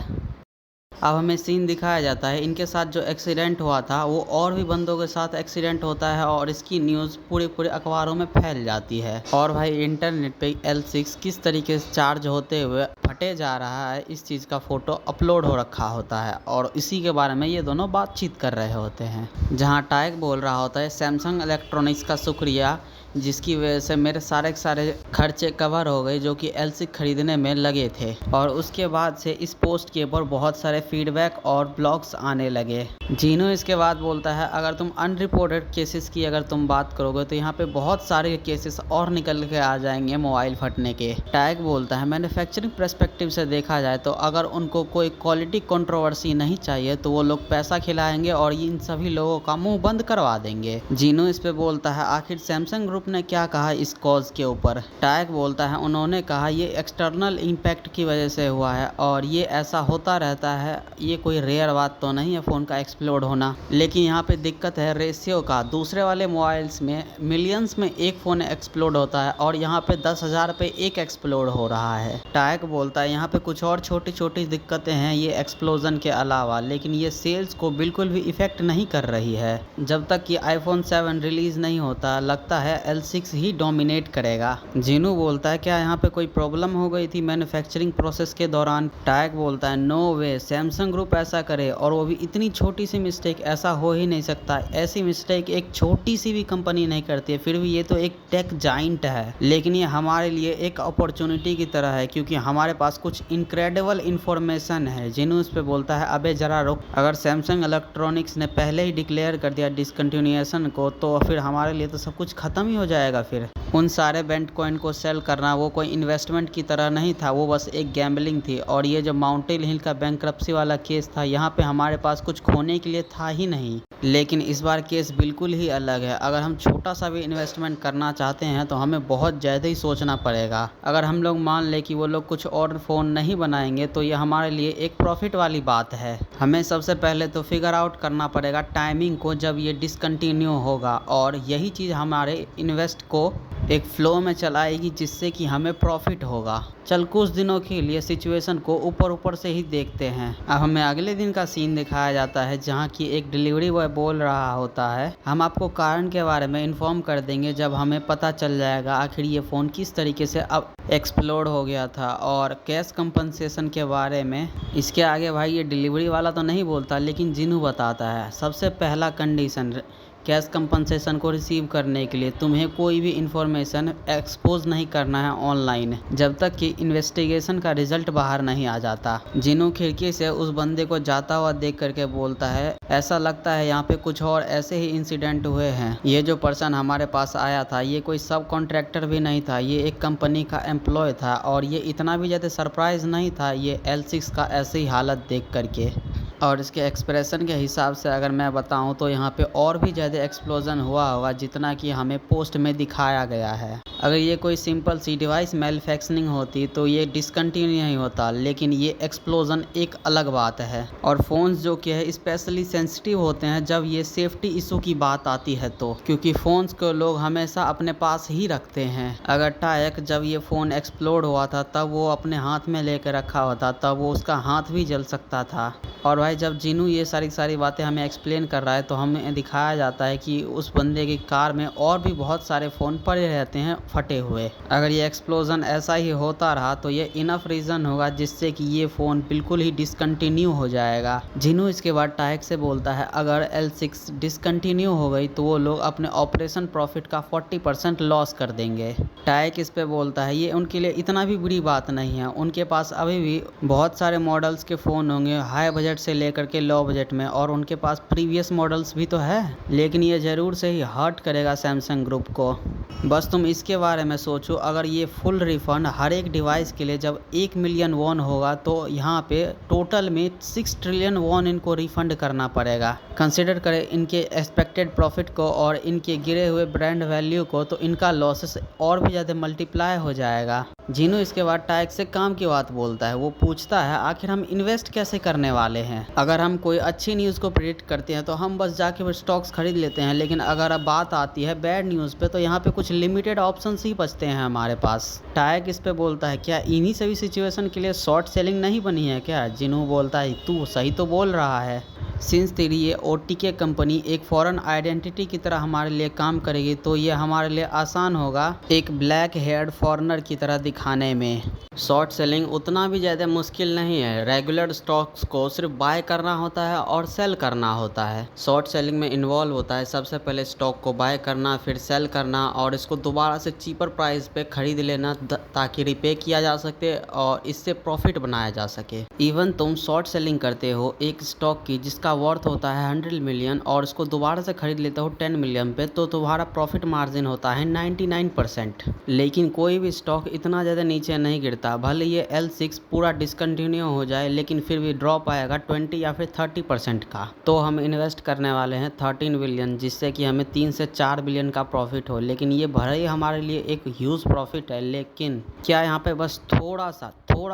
अब हमें सीन दिखाया जाता है इनके साथ जो एक्सीडेंट हुआ था वो और भी बंदों के साथ एक्सीडेंट होता है और इसकी न्यूज़ पूरे अखबारों में फैल जाती है। और भाई इंटरनेट पे L6 किस तरीके से चार्ज होते हुए फटे जा रहा है इस चीज़ का फ़ोटो अपलोड हो रखा होता है और इसी के बारे में ये दोनों बातचीत कर रहे होते हैं। जहाँ टायक बोल रहा होता है सैमसंग इलेक्ट्रॉनिक्स का शुक्रिया जिसकी वजह से मेरे सारे के सारे खर्चे कवर हो गए जो कि L6 खरीदने में लगे थे। और उसके बाद से इस पोस्ट के ऊपर बहुत सारे फीडबैक और ब्लॉग्स आने लगे। जीनू इसके बाद बोलता है अगर तुम अनरिपोर्टेड केसेस की अगर तुम बात करोगे तो यहाँ पे बहुत सारे केसेस और निकल के आ जाएंगे मोबाइल फटने के। टायक बोलता है मैन्युफैक्चरिंग पर्सपेक्टिव से देखा जाए तो अगर उनको कोई क्वालिटी कंट्रोवर्सी नहीं चाहिए तो वो लोग पैसा खिलाएंगे और इन सभी लोगों का मुंह बंद करवा देंगे। जीनू इस पे बोलता है आखिर सैमसंग ग्रुप ने क्या कहा इस कॉज के ऊपर। टायक बोलता है उन्होंने कहा ये एक्सटर्नल इम्पैक्ट की वजह से हुआ है और ये ऐसा होता रहता है, ये कोई रेयर बात तो नहीं है फ़ोन का एक्सप्लोड होना। लेकिन यहाँ पे दिक्कत है रेशियो का, दूसरे वाले मोबाइल्स में मिलियंस में एक फ़ोन एक्सप्लोड होता है और यहाँ पे 10,000 पे एक एक्सप्लोड हो रहा है। टायक बोलता है यहाँ पे कुछ और छोटी छोटी दिक्कतें हैं ये एक्सप्लोजन के अलावा, लेकिन ये सेल्स को बिल्कुल भी इफेक्ट नहीं कर रही है। जब तक कि iPhone 7 रिलीज़ नहीं होता लगता है L6 ही डोमिनेट करेगा। जीनू बोलता है क्या यहाँ पे कोई प्रॉब्लम हो गई थी मैन्युफैक्चरिंग प्रोसेस के दौरान। टायक बोलता है नो वे, सैमसंग ग्रुप ऐसा करे और वो भी इतनी छोटी सी मिस्टेक, ऐसा हो ही नहीं सकता। ऐसी मिस्टेक एक छोटी सी भी कंपनी नहीं करती है, फिर भी ये तो एक टेक जाइंट है। लेकिन ये हमारे लिए एक अपॉर्चुनिटी की तरह है क्योंकि हमारे पास कुछ इनक्रेडिबल इन्फॉर्मेशन है। जीनू इस पे बोलता है अबे जरा रुक, अगर सैमसंग इलेक्ट्रॉनिक्स ने पहले ही डिक्लेयर कर दिया डिसकंटिन्यूएशन को तो फिर हमारे लिए तो सब कुछ खत्म ही हो जाएगा। फिर उन सारे बिटकॉइन को सेल करना वो कोई इन्वेस्टमेंट की तरह नहीं था, वो बस एक गैम्बलिंग थी। और ये जो माउंटेन हिल का बैंक्रप्सी वाला केस था यहाँ पे हमारे पास कुछ खोने के लिए था ही नहीं। लेकिन इस बार केस बिल्कुल ही अलग है। अगर हम छोटा सा भी इन्वेस्टमेंट करना चाहते हैं तो हमें बहुत ज़्यादा ही सोचना पड़ेगा। अगर हम लोग मान लें कि वो लोग कुछ और फ़ोन नहीं बनाएंगे तो ये हमारे लिए एक प्रॉफिट वाली बात है। हमें सबसे पहले तो फिगर आउट करना पड़ेगा टाइमिंग को जब ये डिसकंटिन्यू होगा और यही चीज़ हमारे इन्वेस्ट को एक फ़्लो में चलाएगी जिससे कि हमें प्रॉफिट होगा। चल कुछ दिनों के लिए सिचुएशन को ऊपर से ही देखते हैं। अब हमें अगले दिन का सीन दिखाया जाता है जहाँ की एक डिलीवरी बॉय बोल रहा होता है हम आपको कारण के बारे में इन्फॉर्म कर देंगे जब हमें पता चल जाएगा आखिर ये फ़ोन किस तरीके से अब एक्सप्लोड हो गया था और कैश कंपनसेशन के बारे में। इसके आगे भाई ये डिलीवरी वाला तो नहीं बोलता लेकिन जीनू बताता है सबसे पहला कंडीशन कैश कंपनसेशन को रिसीव करने के लिए तुम्हें कोई भी इंफॉर्मेशन एक्सपोज नहीं करना है ऑनलाइन जब तक कि इन्वेस्टिगेशन का रिजल्ट बाहर नहीं आ जाता। जीनू खिड़की से उस बंदे को जाता हुआ देख करके बोलता है ऐसा लगता है यहाँ पे कुछ और ऐसे ही इंसिडेंट हुए हैं। ये जो पर्सन हमारे पास आया था ये कोई सब कॉन्ट्रैक्टर भी नहीं था, ये एक कंपनी का एम्प्लॉय था और ये इतना भी ज़्यादा सरप्राइज नहीं था ये L6 का ऐसी हालत देख करके। और इसके एक्सप्रेशन के हिसाब से अगर मैं बताऊं तो यहाँ पे और भी ज़्यादा एक्सप्लोजन हुआ होगा जितना कि हमें पोस्ट में दिखाया गया है। अगर ये कोई सिंपल सी डिवाइस मैन्युफैक्चरिंग होती तो ये डिसकंटिन्यू नहीं होता, लेकिन ये एक्सप्लोजन एक अलग बात है। और फ़ोन्स जो कि है स्पेशली सेंसिटिव होते हैं जब ये सेफ्टी इशू की बात आती है तो, क्योंकि फ़ोन्स को लोग हमेशा अपने पास ही रखते हैं। अगर टायक जब ये फ़ोन एक्सप्लोड हुआ था तब वो अपने हाथ में लेकर रखा होता तब वो उसका हाथ भी जल सकता था। और भाई जब जीनू ये सारी बातें हमें एक्सप्लेन कर रहा है तो हमें दिखाया जाता है कि उस बंदे की कार में और भी बहुत सारे फ़ोन पड़े रहते हैं फटे हुए। अगर ये एक्सप्लोजन ऐसा ही होता रहा तो ये इनफ रीज़न होगा जिससे कि ये फ़ोन बिल्कुल ही डिसकंटिन्यू हो जाएगा। जीनू इसके बाद टायक से बोलता है अगर L6 डिसकंटिन्यू हो गई तो वो लोग अपने ऑपरेशन प्रॉफिट का 40% लॉस कर देंगे। टायक इस पे बोलता है ये उनके लिए इतना भी बुरी बात नहीं है, उनके पास अभी भी बहुत सारे मॉडल्स के फ़ोन होंगे हाई बजट से लेकर के लो बजट में, और उनके पास प्रीवियस मॉडल्स भी तो है। लेकिन ये ज़रूर से ही हर्ट करेगा सैमसंग ग्रुप को। बस तुम इसके बारे में सोचो, अगर ये फुल रिफंड हर एक डिवाइस के लिए जब 1 मिलियन वॉन होगा तो यहाँ पे टोटल में 6 ट्रिलियन वॉन इनको रिफंड करना पड़ेगा। कंसिडर करें इनके एक्सपेक्टेड प्रॉफिट को और इनके गिरे हुए ब्रांड वैल्यू को, तो इनका लॉसेस और भी ज़्यादा मल्टीप्लाई हो जाएगा। जीनू इसके बाद टाइक से काम की बात बोलता है। वो पूछता है आखिर हम इन्वेस्ट कैसे करने वाले हैं। अगर हम कोई अच्छी न्यूज़ को प्रेडिक्ट करते हैं तो हम बस जाके स्टॉक्स खरीद लेते हैं, लेकिन अगर अब बात आती है बैड न्यूज़ पे तो यहाँ पे कुछ लिमिटेड ऑप्शंस ही बचते हैं हमारे पास। टाइक इस पे बोलता है क्या इन्हीं सभी सिचुएशन के लिए शॉर्ट सेलिंग नहीं बनी है क्या? जीनू बोलता है तू सही तो बोल रहा है। सिंस तेरी ये OTK कंपनी एक फॉरेन आइडेंटिटी की तरह हमारे लिए काम करेगी तो ये हमारे लिए आसान होगा एक ब्लैक हेयर्ड फॉरेनर की तरह दिखाने में। शॉर्ट सेलिंग उतना भी ज़्यादा मुश्किल नहीं है। रेगुलर स्टॉक्स को सिर्फ बाय करना होता है और सेल करना होता है। शॉर्ट सेलिंग में इन्वॉल्व होता है सबसे पहले स्टॉक को बाय करना, फिर सेल करना और इसको दोबारा से चीपर प्राइस पे खरीद लेना ताकि रिपे किया जा सके और इससे प्रॉफिट बनाया जा सके। इवन तुम शॉर्ट सेलिंग करते हो एक स्टॉक की जिसका वर्थ होता है 100 मिलियन और उसको दोबारा से खरीद लेते हो 10 मिलियन पे, तो तुम्हारा प्रॉफिट मार्जिन होता है 99%। लेकिन कोई भी स्टॉक इतना ज़्यादा नीचे नहीं गिरता। भले ये L6 पूरा डिसकंटिन्यू हो जाए लेकिन फिर भी ड्रॉप आएगा 20 या फिर 30% का। तो हम इन्वेस्ट करने वाले हैं 13 बिलियन, जिससे कि हमें 3 से 4 बिलियन का प्रॉफिट हो। लेकिन ये भले ही हमारे लिए एक ह्यूज प्रॉफिट है, लेकिन क्या यहाँ पे बस थोड़ा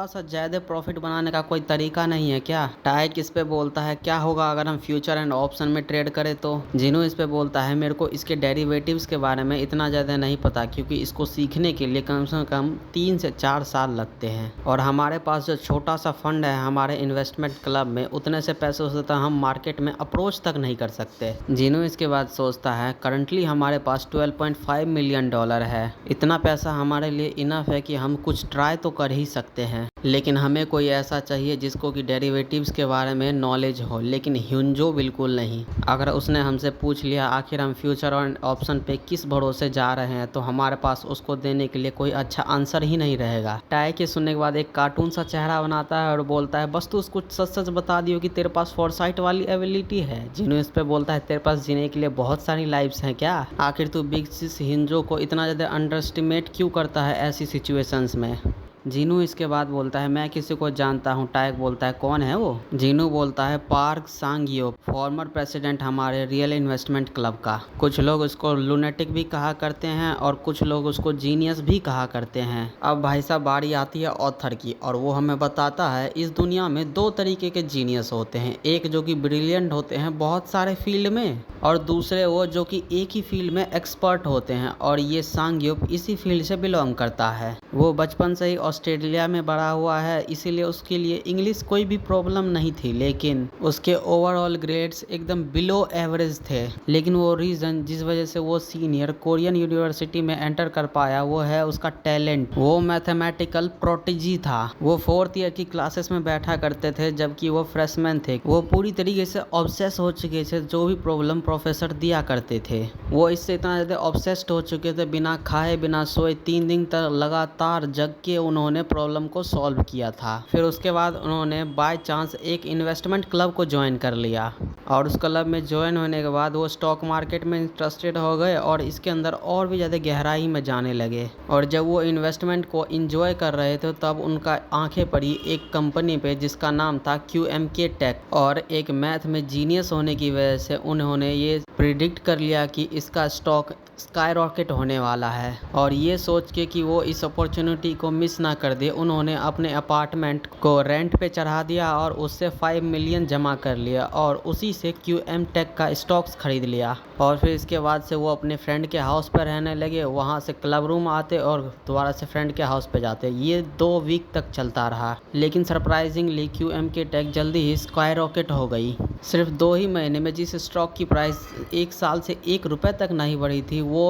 सा ज़्यादा प्रॉफिट बनाने का कोई तरीका नहीं है क्या? टाइक इस पे बोलता है क्या होगा अगर हम फ्यूचर एंड ऑप्शन में ट्रेड करें तो? जीनू इस पे बोलता है मेरे को इसके डेरिवेटिव्स के बारे में इतना ज़्यादा नहीं पता, क्योंकि इसको सीखने के लिए कम से कम 3 से 4 साल लगते हैं और हमारे पास जो छोटा सा फंड है हमारे इन्वेस्टमेंट क्लब में, उतने से पैसे से तो हम मार्केट में अप्रोच तक नहीं कर सकते। जीनू इसके बाद सोचता है करंटली हमारे पास $12.5 मिलियन है। इतना पैसा हमारे लिए इनफ है कि हम कुछ ट्राई तो कर ही सकते हैं, लेकिन हमें कोई ऐसा चाहिए जिसको कि डेरिवेटिव्स के बारे में नॉलेज हो। लेकिन ह्यूंजो बिल्कुल नहीं। अगर उसने हमसे पूछ लिया आखिर हम फ्यूचर और ऑप्शन पे किस भरोसे जा रहे हैं, तो हमारे पास उसको देने के लिए कोई अच्छा आंसर ही नहीं रहेगा। टाइक के सुनने के बाद एक कार्टून सा चेहरा बनाता है और बोलता है बस तू उसको सच सच बता दियो कि तेरे पास फोरसाइट वाली एबिलिटी है। जिन्हों इस पे बोलता है तेरे पास जीने के लिए बहुत सारी लाइफ्स हैं क्या? आखिर तू बिग सिस ह्यूंजो को इतना ज़्यादा अंडर एस्टिमेट क्यों करता है ऐसी सिचुएशंस में? जीनू इसके बाद बोलता है मैं किसी को जानता हूँ। टाइक बोलता है कौन है वो? जीनू बोलता है पार्क सांगियो, फॉर्मर प्रेसिडेंट हमारे रियल इन्वेस्टमेंट क्लब का। कुछ लोग उसको लुनेटिक भी कहा करते हैं और कुछ लोग उसको जीनियस भी कहा करते हैं। अब भाई साहब बारी आती है ऑथर की, और वो हमें बताता है इस दुनिया में 2 तरीके के जीनियस होते हैं। एक जो कि ब्रिलियंट होते हैं बहुत सारे फील्ड में, और दूसरे वो जो कि एक ही फील्ड में एक्सपर्ट होते हैं। और ये सांगियोप इसी फील्ड से बिलोंग करता है। वो बचपन से ही ऑस्ट्रेलिया में बड़ा हुआ है, इसीलिए उसके लिए इंग्लिश कोई भी प्रॉब्लम नहीं थी, लेकिन उसके ओवरऑल ग्रेड्स एकदम बिलो एवरेज थे। लेकिन वो रीज़न जिस वजह से वो सीनियर कोरियन यूनिवर्सिटी में एंटर कर पाया वो है उसका टैलेंट। वो मैथमेटिकल प्रोटेजी था। वो 4th ईयर की क्लासेस में बैठा करते थे जबकि वो फ्रेशमैन थे। वो पूरी तरीके से ऑब्सेस हो चुके थे जो भी प्रॉब्लम प्रोफेसर दिया करते थे। वो इससे इतना ज़्यादा ऑब्सेस्ड हो चुके थे, बिना खाए बिना सोए 3 दिन तक लगातार जग के उन्होंने प्रॉब्लम को सॉल्व किया था। फिर उसके बाद उन्होंने बाय चांस एक इन्वेस्टमेंट क्लब को ज्वाइन कर लिया, और उस क्लब में ज्वाइन होने के बाद वो स्टॉक मार्केट में इंटरेस्टेड हो गए और इसके अंदर और भी ज़्यादा गहराई में जाने लगे। और जब वो इन्वेस्टमेंट को इंजॉय कर रहे थे तब उनका आंखें पड़ी एक कंपनी पे जिसका नाम था QMK टेक, और एक मैथ में जीनियस होने की वजह से उन्होंने ये प्रिडिक्ट कर लिया कि इसका स्टॉक स्काई रॉकेट होने वाला है। और ये सोच के कि वो इस अपॉर्चुनिटी को मिस ना कर दे, उन्होंने अपने अपार्टमेंट को रेंट पे चढ़ा दिया और उससे 5 मिलियन जमा कर लिया और उसी से QM टेक का स्टॉक्स खरीद लिया। और फिर इसके बाद से वो अपने फ्रेंड के हाउस पर रहने लगे। वहाँ से क्लब रूम आते और दोबारा से फ्रेंड के हाउस पे जाते। ये 2 वीक तक चलता रहा, लेकिन सरप्राइजिंगली QMK टेक जल्दी ही स्काई रॉकेट हो गई। सिर्फ 2 ही महीने में जिस स्टॉक की प्राइस 1 साल से 1 रुपये तक नहीं बढ़ी थी वो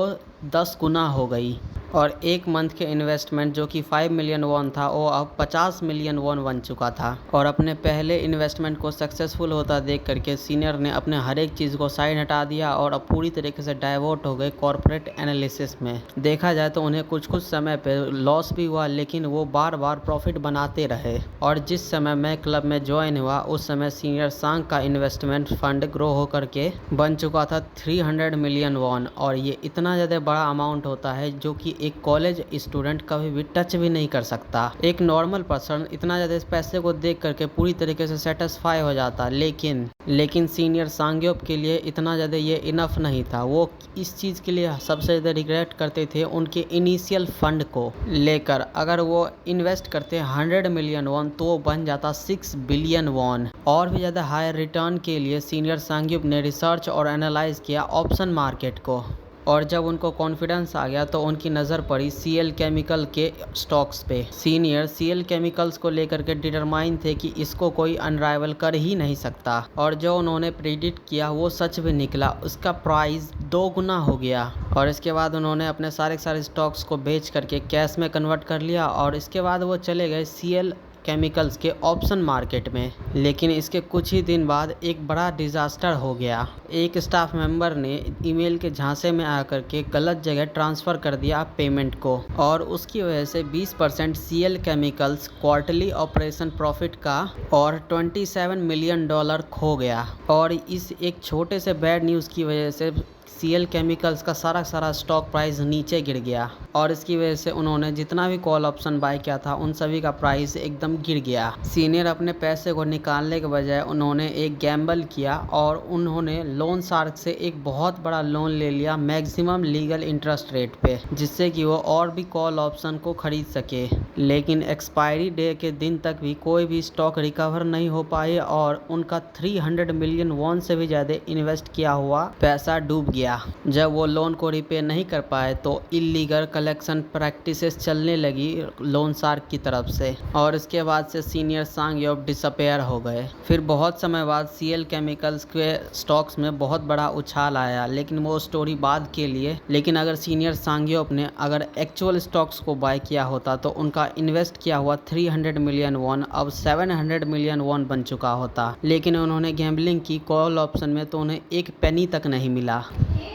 10 गुना हो गई। और एक मंथ के इन्वेस्टमेंट जो कि 5 मिलियन वॉन था वो अब 50 मिलियन वॉन बन चुका था। और अपने पहले इन्वेस्टमेंट को सक्सेसफुल होता देख करके सीनियर ने अपने हर एक चीज़ को साइड हटा दिया और अब पूरी तरीके से डाइवर्ट हो गए कॉर्पोरेट एनालिसिस में। देखा जाए तो उन्हें कुछ कुछ समय पे लॉस भी हुआ, लेकिन वो बार बार प्रॉफिट बनाते रहे। और जिस समय मैं क्लब में ज्वाइन हुआ उस समय सीनियर सांग का इन्वेस्टमेंट फंड ग्रो होकर के बन चुका था 300 मिलियन वॉन। और ये इतना ज़्यादा बड़ा अमाउंट होता है जो कि एक कॉलेज स्टूडेंट कभी भी टच भी नहीं कर सकता। एक नॉर्मल पर्सन इतना ज़्यादा इस पैसे को देख करके पूरी तरीके से सेटिस्फाई हो जाता, लेकिन सीनियर सांग्योप के लिए इतना ज़्यादा ये इनफ नहीं था। वो इस चीज़ के लिए सबसे ज़्यादा रिग्रेट करते थे उनके इनिशियल फंड को लेकर। अगर वो इन्वेस्ट करते 100 मिलियन वॉन तो वो बन जाता 6 बिलियन वॉन। और भी ज़्यादा हायर रिटर्न के लिए सीनियर सांग्योप ने रिसर्च और एनालाइज किया ऑप्शन मार्केट को। और जब उनको कॉन्फिडेंस आ गया तो उनकी नज़र पड़ी सीएल केमिकल के स्टॉक्स पे। सीनियर सीएल केमिकल्स को लेकर के डिटरमाइन थे कि इसको कोई अनराइवल कर ही नहीं सकता। और जो उन्होंने प्रेडिक्ट किया वो सच भी निकला, उसका प्राइस 2 गुना हो गया। और इसके बाद उन्होंने अपने सारे स्टॉक्स को बेच करके कैश में कन्वर्ट कर लिया और इसके बाद वो चले गए सीएल केमिकल्स के ऑप्शन मार्केट में। लेकिन इसके कुछ ही दिन बाद एक बड़ा डिजास्टर हो गया। एक स्टाफ मेंबर ने ईमेल के झांसे में आकर के गलत जगह ट्रांसफ़र कर दिया पेमेंट को और उसकी वजह से 20% CL chemicals quarterly operation profit का और $27 मिलियन खो गया। और इस एक छोटे से बैड न्यूज़ की वजह से सीएल केमिकल्स का सारा स्टॉक प्राइस नीचे गिर गया और इसकी वजह से उन्होंने जितना भी कॉल ऑप्शन बाय किया था उन सभी का प्राइस एकदम गिर गया। सीनियर अपने पैसे को निकालने के बजाय उन्होंने एक गैम्बल किया और उन्होंने लोन शार्क से एक बहुत बड़ा लोन ले लिया मैक्सिमम लीगल इंटरेस्ट रेट पे, जिससे कि वो और भी कॉल ऑप्शन को खरीद सके। लेकिन एक्सपायरी डे के दिन तक भी कोई भी स्टॉक रिकवर नहीं हो पाए और उनका 300 मिलियन वॉन से भी ज़्यादा इन्वेस्ट किया हुआ पैसा डूब गया। जब वो लोन को रिपे नहीं कर पाए तो इलीगल कलेक्शन प्रैक्टिसेस चलने लगी लोन शार्क की तरफ से और इसके बाद से सीनियर सांग्योप डिसअपेयर हो गए। फिर बहुत समय बाद सीएल केमिकल्स के स्टॉक्स में बहुत बड़ा उछाल आया, लेकिन वो स्टोरी बाद के लिए। लेकिन अगर सीनियर सांग्योप ने अगर एक्चुअल स्टॉक्स को बाय किया होता तो उनका इन्वेस्ट किया हुआ 300 मिलियन वॉन अब 700 मिलियन वॉन बन चुका होता। लेकिन उन्होंने गैम्बलिंग की कॉल ऑप्शन में तो उन्हें एक पेनी तक नहीं मिला।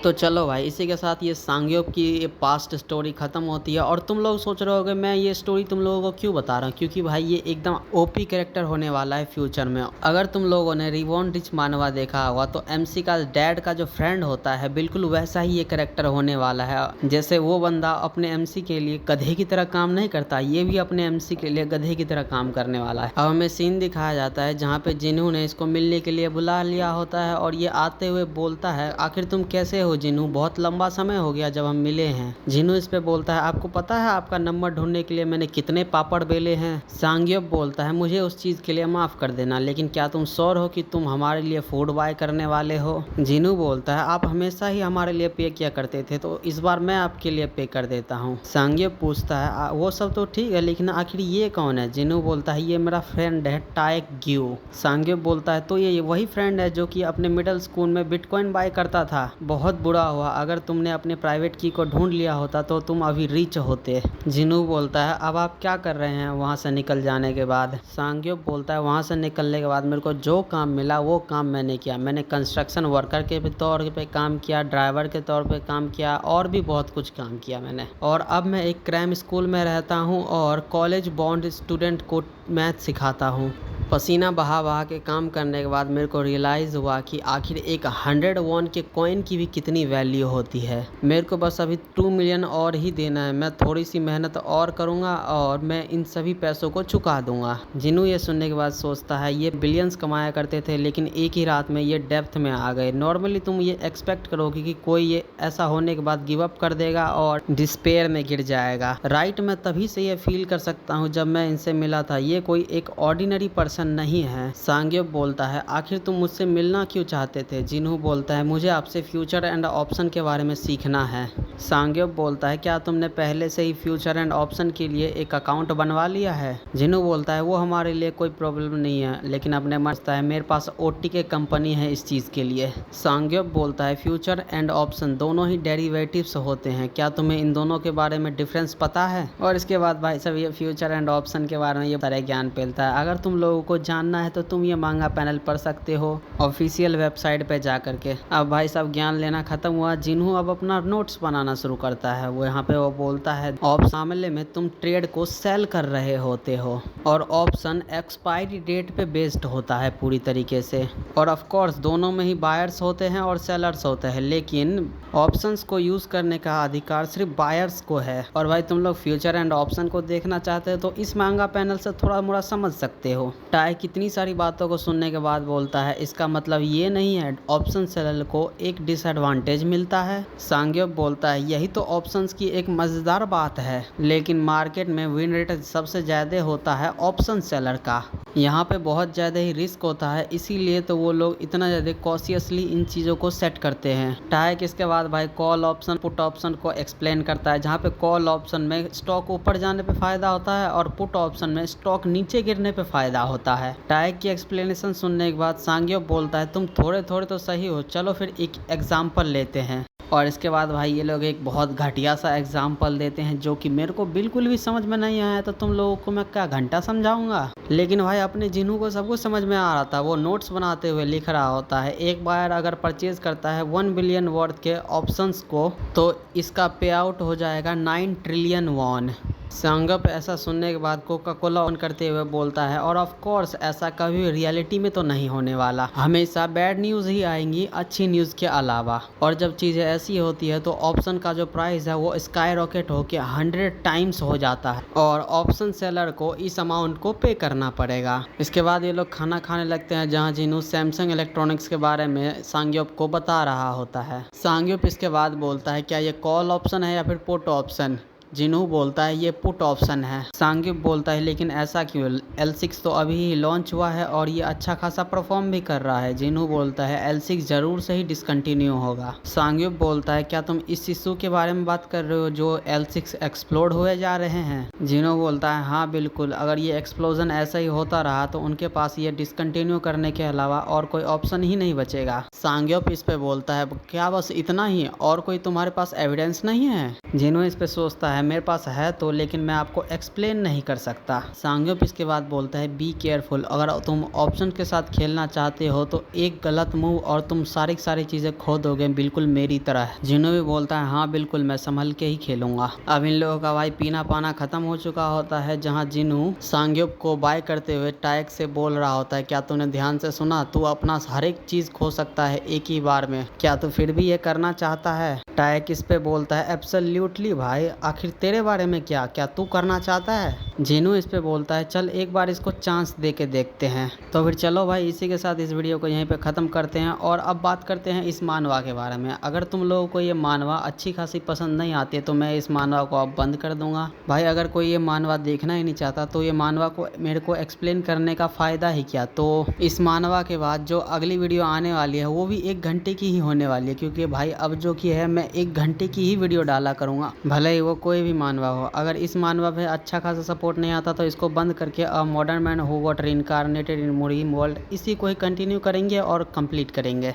तो चलो भाई, इसी के साथ ये सांग्योप की पास्ट स्टोरी ख़त्म होती है। और तुम लोग सोच रहे होगे मैं ये स्टोरी तुम लोगों को क्यों बता रहा हूँ, क्योंकि भाई ये एकदम ओपी कैरेक्टर होने वाला है फ्यूचर में। अगर तुम लोगों ने रिवॉन रिच मानवा देखा होगा तो एमसी का डैड का जो फ्रेंड होता है बिल्कुल वैसा ही ये कैरेक्टर होने वाला है। जैसे वो बंदा अपने एमसी के लिए गधे की तरह काम नहीं करता, ये भी अपने एमसी के लिए गधे की तरह काम करने वाला है। अब हमें सीन दिखाया जाता है जहाँ पे जिन्हों ने इसको मिलने के लिए बुला लिया होता है और ये आते हुए बोलता है, आखिर तुम कैसे हो जिनू, बहुत लंबा समय हो गया जब हम मिले हैं। जिनू इस पे बोलता है, आपको पता है आपका नंबर ढूंढने के लिए मैंने कितने पापड़ बेले हैं। सांग्योप बोलता है, मुझे उस चीज के लिए माफ कर देना, लेकिन क्या तुम श्योर हो कि तुम हमारे लिए फूड बाय करने वाले हो। जिनू बोलता है, आप हमेशा ही हमारे लिए पे किया करते थे तो इस बार मैं आपके लिए पे कर देता हूँ। सांग्योप पूछता है, वो सब तो ठीक है लेकिन आखिर ये कौन है। जिनू बोलता है, ये मेरा फ्रेंड है टाइक ग्यू। सांग्योप बोलता है, तो ये वही फ्रेंड है जो कि अपने मिडिल स्कूल में बिटकॉइन बाय करता था। बहुत बुरा हुआ, अगर तुमने अपने प्राइवेट की को ढूंढ लिया होता तो तुम अभी रिच होते। जिनू बोलता है, अब आप क्या कर रहे हैं वहाँ से निकल जाने के बाद। सांग्योप बोलता है, वहाँ से निकलने के बाद मेरे को जो काम मिला वो काम मैंने किया। मैंने कंस्ट्रक्शन वर्कर के तौर पे काम किया, ड्राइवर के तौर पे काम किया और भी बहुत कुछ काम किया मैंने। और अब मैं एक क्राइम स्कूल में रहता हूँ और कॉलेज बॉन्ड स्टूडेंट को मैथ सिखाता हूँ। पसीना बहा के काम करने के बाद मेरे को रियलाइज़ हुआ कि आखिर एक 100 वॉन के कॉइन की भी कितनी वैल्यू होती है। मेरे को बस अभी 2 मिलियन और ही देना है। मैं थोड़ी सी मेहनत और करूँगा और मैं इन सभी पैसों को चुका दूंगा। जिनू ये सुनने के बाद सोचता है, ये बिलियंस कमाया करते थे लेकिन एक ही रात में ये डेप्थ में आ गए। नॉर्मली तुम ये एक्सपेक्ट करोगे कि कोई ये ऐसा होने के बाद गिव अप कर देगा और डिस्पेयर में गिर जाएगा। राइट, मैं तभी से ये फील कर सकता हूँ जब मैं इनसे मिला था। ये कोई एक ऑर्डिनरी पर्सन ऑप्शन नहीं है। सांग्योप बोलता है आखिर तुम मुझसे मिलना क्यों चाहते थे। जिन्हू बोलता है मुझे आपसे फ्यूचर एंड ऑप्शन के बारे में सीखना है। सांग्योप बोलता है क्या तुमने पहले से ही फ्यूचर एंड ऑप्शन के लिए एक अकाउंट बनवा लिया है। जिन्हू बोलता है वो हमारे लिए कोई प्रॉब्लम नहीं है, लेकिन अपने मस्त है मेरे पास OTK कंपनी है इस चीज़ के लिए। सांग्योप बोलता है फ्यूचर एंड ऑप्शन दोनों ही डेरिवेटिव्स होते हैं, क्या तुम्हें इन दोनों के बारे में डिफरेंस पता है। और इसके बाद भाई सब ये फ्यूचर एंड ऑप्शन के बारे में ये सारे ज्ञान फैलता है। अगर तुम लोगों को जानना है तो तुम ये मांगा पैनल पढ़ सकते हो ऑफिशियल वेबसाइट पे जा करके। अब भाई सब ज्ञान लेना खत्म हुआ। जिन्हू अब अपना नोट्स बनाना शुरू करता है। वो यहाँ पे वो बोलता है ऑप्शन मामले में तुम ट्रेड को सेल कर रहे होते हो और ऑप्शन एक्सपायरी डेट पे बेस्ड होता है पूरी तरीके से। और ऑफ कोर्स दोनों में ही बायर्स होते हैं और सेलर्स होते हैं, लेकिन ऑप्शंस को यूज करने का अधिकार सिर्फ बायर्स को है। और भाई तुम लोग फ्यूचर एंड ऑप्शन को देखना चाहते हो तो इस मांगा पैनल से थोड़ा मोड़ा समझ सकते हो। टाई कितनी सारी बातों को सुनने के बाद बोलता है इसका मतलब ये नहीं है ऑप्शन सेलर को एक डिसएडवांटेज मिलता है। सांग्योप बोलता है यही तो ऑप्शंस की एक मजेदार बात है, लेकिन मार्केट में विन रेट सबसे ज्यादा होता है ऑप्शन सेलर का। यहाँ पे बहुत ज़्यादा ही रिस्क होता है, इसीलिए तो वो लोग इतना ज़्यादा कॉशियसली इन चीज़ों को सेट करते हैं। टाइक इसके बाद भाई कॉल ऑप्शन पुट ऑप्शन को एक्सप्लेन करता है, जहाँ पे कॉल ऑप्शन में स्टॉक ऊपर जाने पे फ़ायदा होता है और पुट ऑप्शन में स्टॉक नीचे गिरने पे फ़ायदा होता है। टाइक की एक्सप्लेनेशन सुनने के बाद सांग्योप बोलता है तुम थोड़े थोड़े तो सही हो, चलो फिर एक एग्जाम्पल लेते हैं। और इसके बाद भाई ये लोग एक बहुत घटिया सा एग्जाम्पल देते हैं जो कि मेरे को बिल्कुल भी समझ में नहीं आया। तो तुम लोगों को मैं क्या घंटा समझाऊंगा। लेकिन भाई अपने जिन्हू को सब कुछ समझ में आ रहा था। वो नोट्स बनाते हुए लिख रहा होता है एक बायर अगर परचेज करता है 1 बिलियन वर्थ के ऑप्शंस को तो इसका पे आउट हो जाएगा 9 ट्रिलियन वॉन। सांग्योप ऐसा सुनने के बाद कोका कोला ऑन करते हुए बोलता है और ऑफ कोर्स ऐसा कभी रियलिटी में तो नहीं होने वाला, हमेशा बैड न्यूज़ ही आएंगी अच्छी न्यूज़ के अलावा। और जब चीज़ें ऐसी होती है तो ऑप्शन का जो प्राइस है वो स्काई रॉकेट होकर 100 टाइम्स हो जाता है और ऑप्शन सेलर को इस अमाउंट को पे करना पड़ेगा। इसके बाद ये लोग खाना खाने लगते हैं, जहाँ जिन्हू सैमसंग इलेक्ट्रॉनिक्स के बारे में सांग्योप को बता रहा होता है। सांग्योप इसके बाद बोलता है क्या ये कॉल ऑप्शन है या फिर पुट ऑप्शन। जिन्हू बोलता है ये पुट ऑप्शन है। सांग्योप बोलता है लेकिन ऐसा क्यों, L6 तो अभी ही लॉन्च हुआ है और ये अच्छा खासा परफॉर्म भी कर रहा है। जिन्हू बोलता है L6 जरूर से ही डिसकंटिन्यू होगा। सांग्योप बोलता है क्या तुम इस इशू के बारे में बात कर रहे हो जो L6 एक्सप्लोड हुए जा रहे हैं। जिन्हू बोलता है हाँ बिल्कुल, अगर ये एक्सप्लोजन ऐसा ही होता रहा तो उनके पास ये डिसकंटिन्यू करने के अलावा और कोई ऑप्शन ही नहीं बचेगा। सांग्योप इस पे बोलता है क्या बस इतना ही और कोई तुम्हारे पास एविडेंस नहीं है। जिन्हू इस पे सोचता है मेरे पास है तो, लेकिन मैं आपको एक्सप्लेन नहीं कर सकता। सांग्योप इसके बाद बोलता है बी केयरफुल, अगर तुम ऑप्शन के साथ खेलना चाहते हो तो एक गलत मूव और तुम सारी चीजें खो दोगे, बिल्कुल मेरी तरह। जिन्हों भी बोलता है हाँ बिल्कुल मैं संभल के ही खेलूंगा। अब इन लोगों का भाई पीना पाना खत्म हो चुका होता है, जहाँ जिन्हू सांग्योप को बाय करते हुए टाइक से बोल रहा होता है क्या तूने ध्यान से सुना, तू अपना हर एक चीज खो सकता है एक ही बार में, क्या तू फिर भी ये करना चाहता है। टाइक इस पे बोलता है एब्सोल्युटली भाई, आखिर तेरे बारे में क्या तू करना चाहता है। जिन्हू इस पे बोलता है चल एक बार इसको चांस दे के देखते हैं। तो फिर चलो भाई इसी के साथ इस वीडियो को यहीं पे ख़त्म करते हैं और अब बात करते हैं इस मानवा के बारे में। अगर तुम लोगों को ये मानवा अच्छी खासी पसंद नहीं आती है तो मैं इस मानवा को अब बंद कर दूंगा। भाई अगर कोई ये मानवा देखना ही नहीं चाहता तो ये मानवा को मेरे को एक्सप्लेन करने का फ़ायदा ही क्या। तो इस मानवा के बाद जो अगली वीडियो आने वाली है वो भी 1 घंटे की ही होने वाली है, क्योंकि भाई अब जो की है मैं 1 घंटे की ही वीडियो डाला करूँगा, भले ही वो कोई भी मानवा हो। अगर इस मानवा पे अच्छा खासा सपोर्ट नहीं आता तो इसको बंद करके a modern man who got reincarnated in movie world इसी को ही कंटिन्यू करेंगे और कंप्लीट करेंगे।